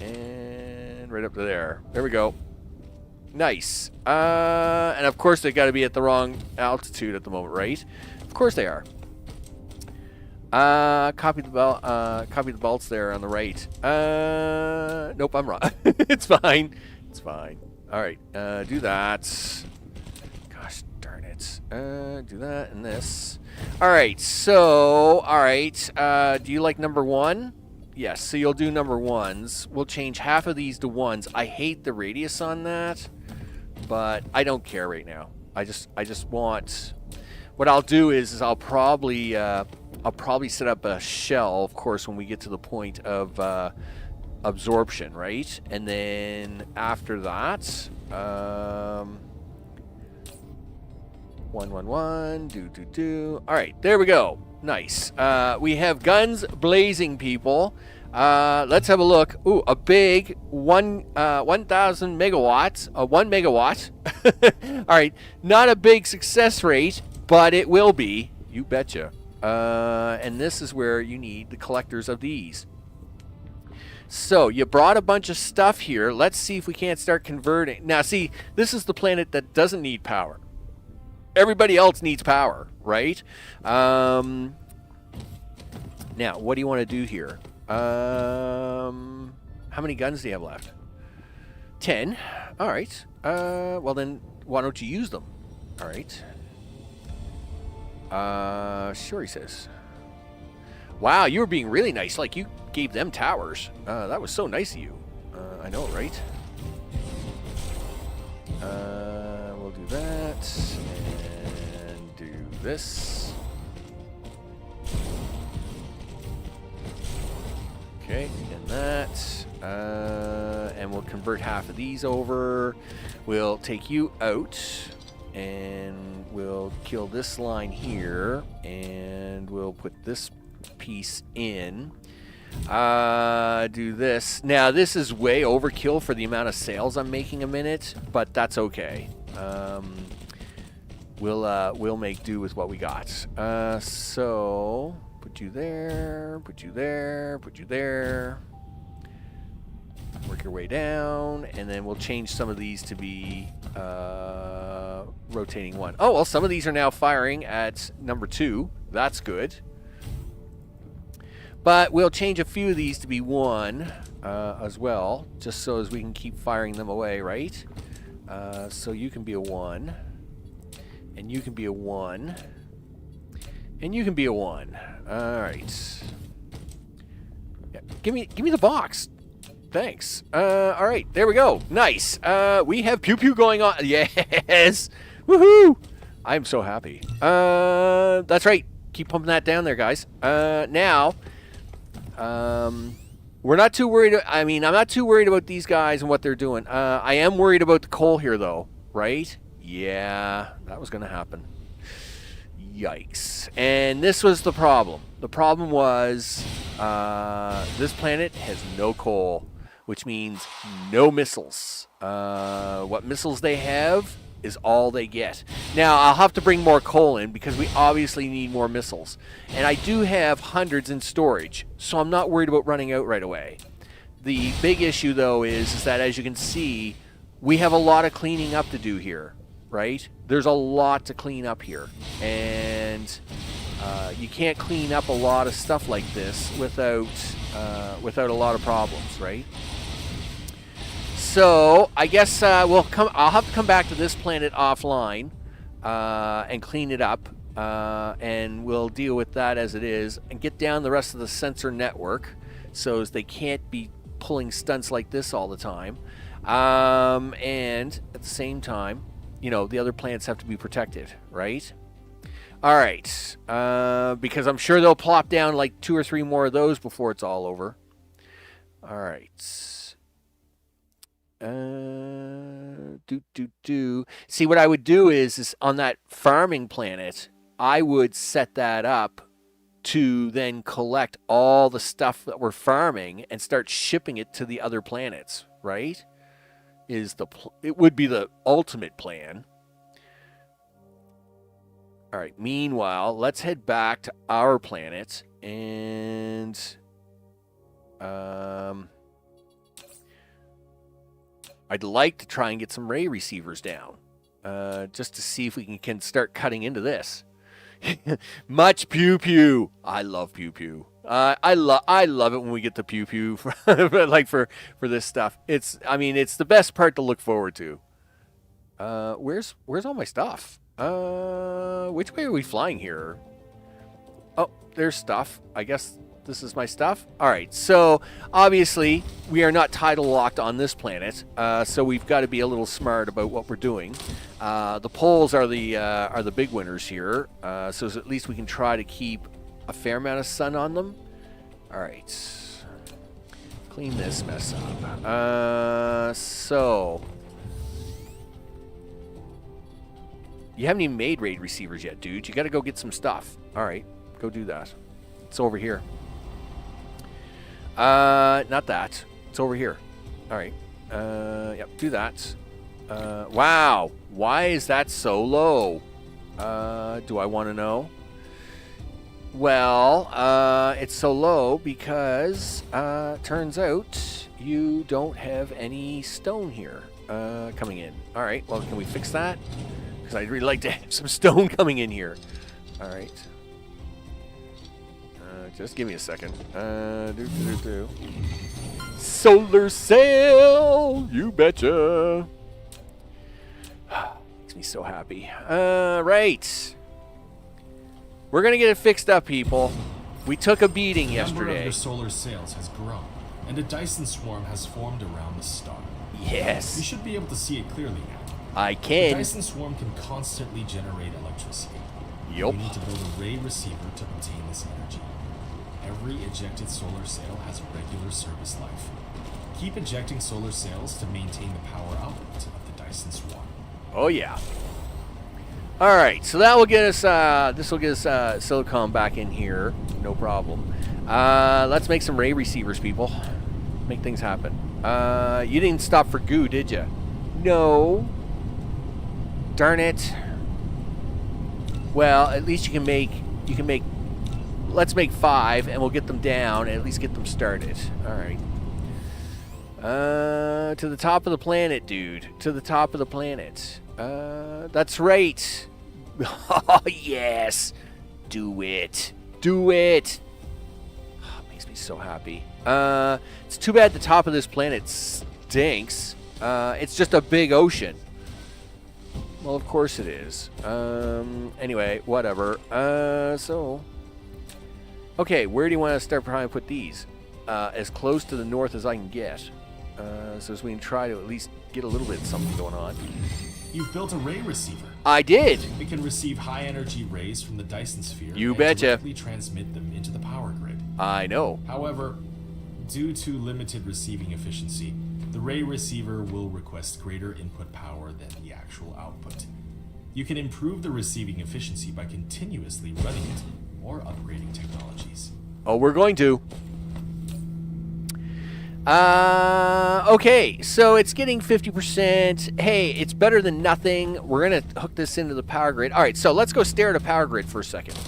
And right up to there. There we go. Nice. And of course they got to be at the wrong altitude at the moment, right? Of course they are. Copy the belt. Copy the belts there on the right. Nope, I'm wrong. It's fine. It's fine. All right. Do that. Gosh darn it. Do that and this. All right. So, all right. Do you like number one? Yes. So you'll do number ones. We'll change half of these to ones. I hate the radius on that, but I don't care right now. I just want. What I'll do is I'll probably set up a shell, of course, when we get to the point of absorption, right? And then after that, 1, 1, 1, do. All right, there we go. Nice. We have guns blazing, people. Let's have a look. Ooh, a big 1,000 megawatts, 1 megawatt. All right, not a big success rate, but it will be. You betcha. And this is where you need the collectors of these. So you brought a bunch of stuff here. Let's see if we can't start converting. Now, see, this is the planet that doesn't need power. Everybody else needs power, right? Now, what do you want to do here? How many guns do you have left? 10. All right. Well, then, why don't you use them? All right. Sure, he says. Wow, you were being really nice. Like, you gave them towers. That was so nice of you. I know, right? We'll do that. And do this. Okay, and that. And we'll convert half of these over. We'll take you out. And we'll kill this line here, and we'll put this piece in. Do this. Now, this is way overkill for the amount of sales I'm making a minute, but that's okay. We'll make do with what we got. So, put you there, put you there, put you there. Work your way down, and then we'll change some of these to be rotating 1. Oh, well, some of these are now firing at number 2. That's good. But we'll change a few of these to be 1 as well, just so as we can keep firing them away, right? So you can be a 1, and you can be a 1, and you can be a 1. All right. Yeah, give me the box. Thanks. All right, there we go. Nice. We have pew pew going on. Yes. Woohoo! I'm so happy. That's right. Keep pumping that down there, guys. Now, we're not too worried. I mean, I'm not too worried about these guys and what they're doing. I am worried about the coal here, though. Right? Yeah, that was going to happen. Yikes. And this was the problem. The problem was this planet has no coal, which means no missiles. What missiles they have is all they get. Now, I'll have to bring more coal in because we obviously need more missiles. And I do have hundreds in storage, so I'm not worried about running out right away. The big issue, though, is that, as you can see, we have a lot of cleaning up to do here, right? There's a lot to clean up here. And you can't clean up a lot of stuff like this without a lot of problems, right? So I guess I'll have to come back to this planet offline and clean it up, and we'll deal with that as it is, and get down the rest of the sensor network so as they can't be pulling stunts like this all the time. And at the same time, you know, the other planets have to be protected, right? All right, because I'm sure they'll plop down like 2 or 3 more of those before it's all over. All right. See, what I would do is on that farming planet, I would set that up to then collect all the stuff that we're farming and start shipping it to the other planets, right? It would be the ultimate plan. All right, meanwhile, let's head back to our planet and I'd like to try and get some ray receivers down, just to see if we can start cutting into this. Much pew pew. I love pew pew. I love it when we get the pew pew for like for this stuff. It's the best part to look forward to. Where's all my stuff? Which way are we flying here? Oh, there's stuff. I guess this is my stuff. All right. So obviously we are not tidal locked on this planet, so we've got to be a little smart about what we're doing. The poles are the big winners here, so at least we can try to keep a fair amount of sun on them. All right. Clean this mess up. So you haven't even made raid receivers yet, dude. You got to go get some stuff. All right, go do that. It's over here. Not that. It's over here. All right. Yep, do that. Wow. Why is that so low? Do I want to know? Well, it's so low because turns out you don't have any stone here coming in. All right. Well, can we fix that? Because I'd really like to have some stone coming in here. All right. Just give me a second. Solar sail! You betcha! Makes me so happy. Right. We're going to get it fixed up, people. We took a beating yesterday. The number of your solar sails has grown, and a Dyson swarm has formed around the star. Yes. You should be able to see it clearly now. I can. The Dyson swarm can constantly generate electricity. Yup. We need to build a ray receiver to obtain this energy. Every ejected solar sail has a regular service life. Keep ejecting solar sails to maintain the power output of the Dyson swarm. Oh yeah. All right, so that will get us. This will get us silicon back in here, no problem. Let's make some ray receivers, people. Make things happen. You didn't stop for goo, did you? No. Darn it. Well, at least you can make. Let's make 5, and we'll get them down, and at least get them started. All right. To the top of the planet, dude. To the top of the planet. That's right. Oh, yes. Do it. Do it. Oh, it makes me so happy. It's too bad the top of this planet stinks. It's just a big ocean. Well, of course it is. Anyway, whatever. Okay, where do you want to start trying to put these? As close to the north as I can get. So as we can try to at least get a little bit of something going on. You've built a ray receiver. I did. It can receive high energy rays from the Dyson Sphere. You and betcha. directly transmit them into the power grid. I know. However, due to limited receiving efficiency, the ray receiver will request greater input power than the actual output. You can improve the receiving efficiency by continuously running it or upgrading technologies. Oh, we're going to. Okay, so it's getting 50%. Hey, it's better than nothing. We're going to hook this into the power grid. All right, so let's go stare at a power grid for a second.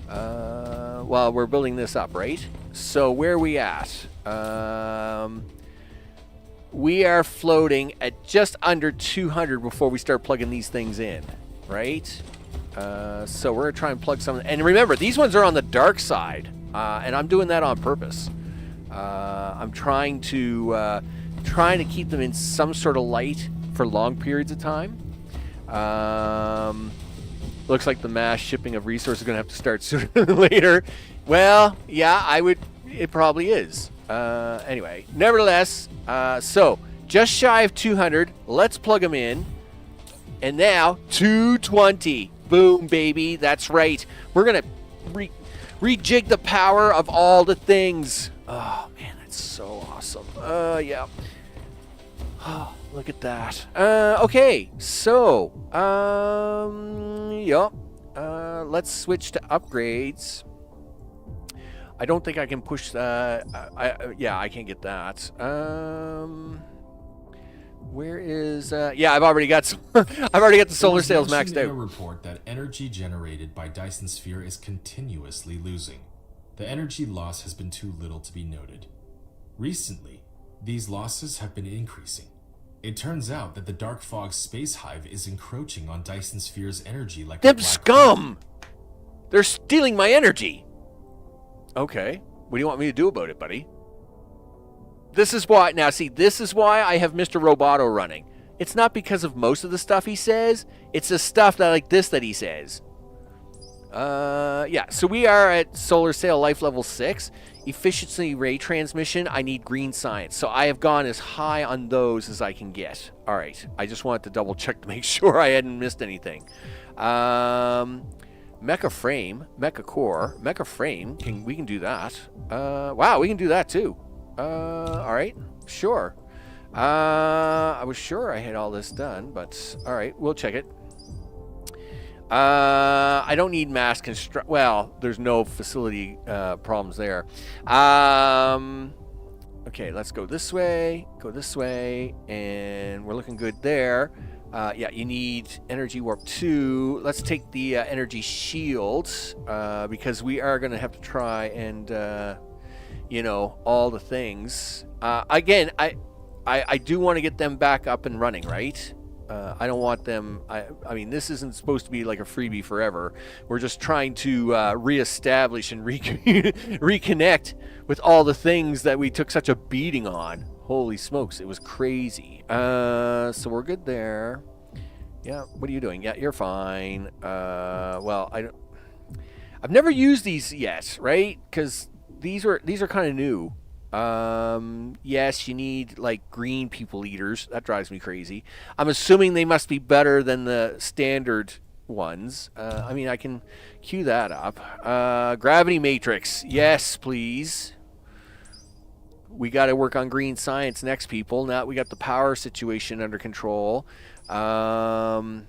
While we're building this up, right? So where are we at? We are floating at just under 200 before we start plugging these things in, right? So we're going to try and plug some. And remember, these ones are on the dark side, and I'm doing that on purpose. I'm trying to keep them in some sort of light for long periods of time. Looks like the mass shipping of resources is going to have to start sooner than later. Well, yeah, it probably is. Anyway, nevertheless, so just shy of 200. Let's plug them in. And now 220. Boom, baby. That's right. We're going to rejig the power of all the things. Oh, man, that's so awesome. Yeah. Oh, look at that. Okay, so, yep. Let's switch to upgrades. I don't think I can push that. Yeah, I can't get that. Where is? Yeah, I've already got some. I've already got the solar sails maxed out. In a report that energy generated by Dyson Sphere is continuously losing. The energy loss has been too little to be noted. Recently, these losses have been increasing. It turns out that the dark fog space hive is encroaching on Dyson Sphere's energy like them a black scum. hole. They're stealing my energy. Okay, what do you want me to do about it, buddy? This is why, now see, this is why I have Mr. Roboto running. It's not because of most of the stuff he says, it's the stuff that like this that he says. Yeah, so we are at solar sail life level 6. Efficiency ray transmission, I need green science. So I have gone as high on those as I can get. All right, I just wanted to double check to make sure I hadn't missed anything. Mecha frame, mecha core, mecha frame, we can do that. Wow, we can do that too. All right, sure. I was sure I had all this done, but all right, we'll check it. I don't need mass construct. Well, there's no facility problems there. Okay, let's go this way, and we're looking good there. Yeah, you need energy warp 2. Let's take the energy shield because we are going to have to try and, you know, all the things. Again, I do want to get them back up and running, right? I don't want them. I mean, this isn't supposed to be like a freebie forever. We're just trying to reestablish and reconnect with all the things that we took such a beating on. Holy smokes, it was crazy. So we're good there. Yeah, what are you doing? Yeah, you're fine. Well, I've never used these yet, right? Because these are kind of new. Yes, you need like green people eaters. That drives me crazy. I'm assuming they must be better than the standard ones. I mean, I can queue that up. Gravity matrix. Yes, please. We got to work on green science next, people. Now we got the power situation under control. And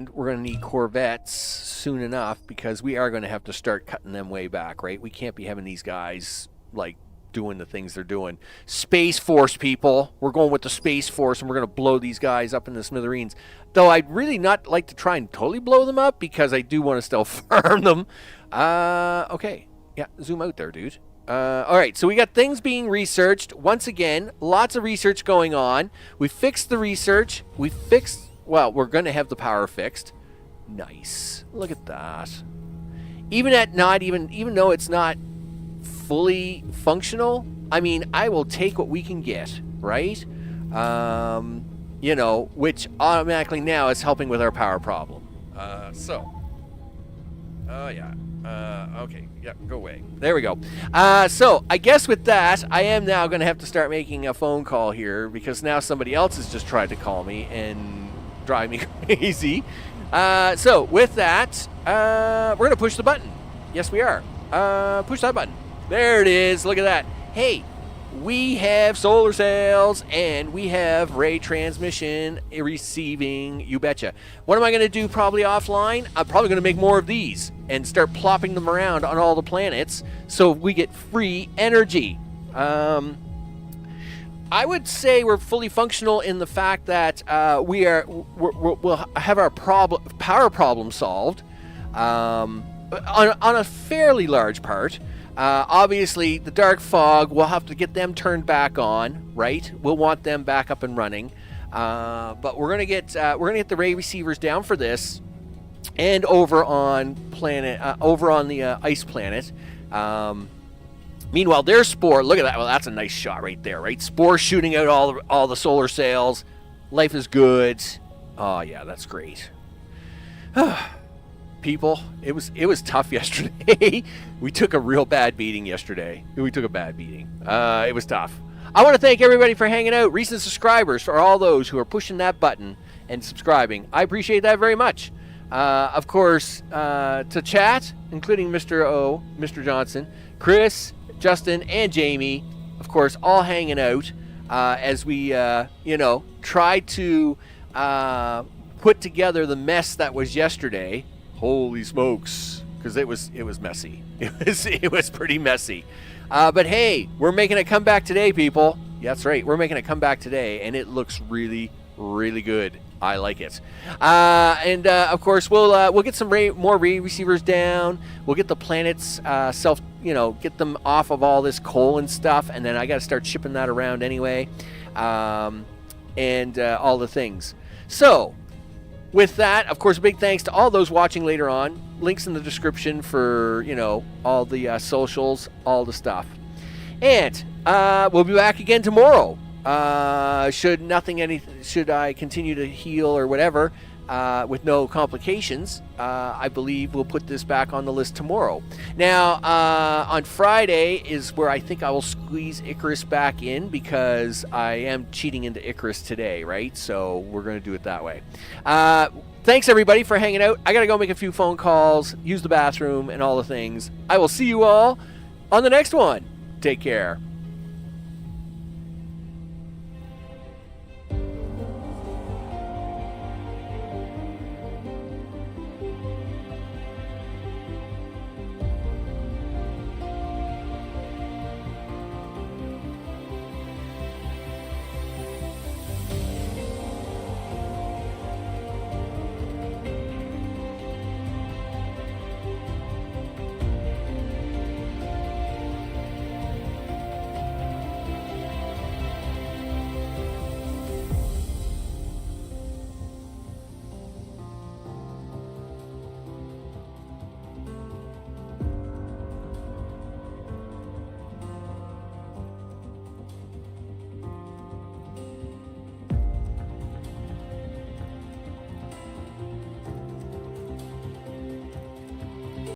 we're going to need corvettes soon enough because we are going to have to start cutting them way back, right? We can't be having these guys, like, doing the things they're doing. Space Force, people. We're going with the Space Force, and we're going to blow these guys up in the smithereens. Though I'd really not like to try and totally blow them up because I do want to still farm them. Okay. Yeah, zoom out there, dude. All right, so we got things being researched. Once again, lots of research going on. We fixed the research. Well, we're going to have the power fixed. Nice. Look at that. Even though it's not fully functional, I mean, I will take what we can get, right? You know, which automatically now is helping with our power problem. Oh, yeah. Okay. Yep, go away. There we go. So, I guess with that, I am now going to have to start making a phone call here because now somebody else has just tried to call me and drive me crazy. So, with that, we're going to push the button. Yes, we are. Push that button. There it is. Look at that. Hey, we have solar sails and we have ray transmission receiving. You betcha. What am I going to do probably offline? I'm probably going to make more of these and start plopping them around on all the planets so we get free energy. I would say we're fully functional in the fact that we'll have our power problem solved on a fairly large part. Obviously, the dark fog, we'll have to get them turned back on, right? We'll want them back up and running. But we're gonna get the ray receivers down for this, and over on the ice planet. Meanwhile, their Spore, look at that. Well, that's a nice shot right there, right? Spore shooting out all the solar sails. Life is good. Oh yeah, that's great. People, it was tough yesterday. We took a real bad beating yesterday. We took a bad beating. It was tough. I want to thank everybody for hanging out. Recent subscribers, for all those who are pushing that button and subscribing. I appreciate that very much. Of course, to chat, including Mr. O, Mr. Johnson, Chris, Justin, and Jamie, of course, all hanging out as we, try to put together the mess that was yesterday. Holy smokes, because it was messy. It was pretty messy. But hey, we're making a comeback today, people. Yeah, that's right. We're making a comeback today, and it looks really, really good. I like it. And of course, we'll get some more ray receivers down. We'll get the planets get them off of all this coal and stuff, and then I got to start shipping that around anyway, and all the things. So, with that, of course, big thanks to all those watching later on. Links in the description for, all the socials, all the stuff. And we'll be back again tomorrow. Should I continue to heal or whatever, with no complications, I believe we'll put this back on the list tomorrow. Now, on Friday is where I think I will squeeze Icarus back in, because I am cheating into Icarus today, right? So we're going to do it that way. Thanks, everybody, for hanging out. I got to go make a few phone calls, use the bathroom, and all the things. I will see you all on the next one. Take care.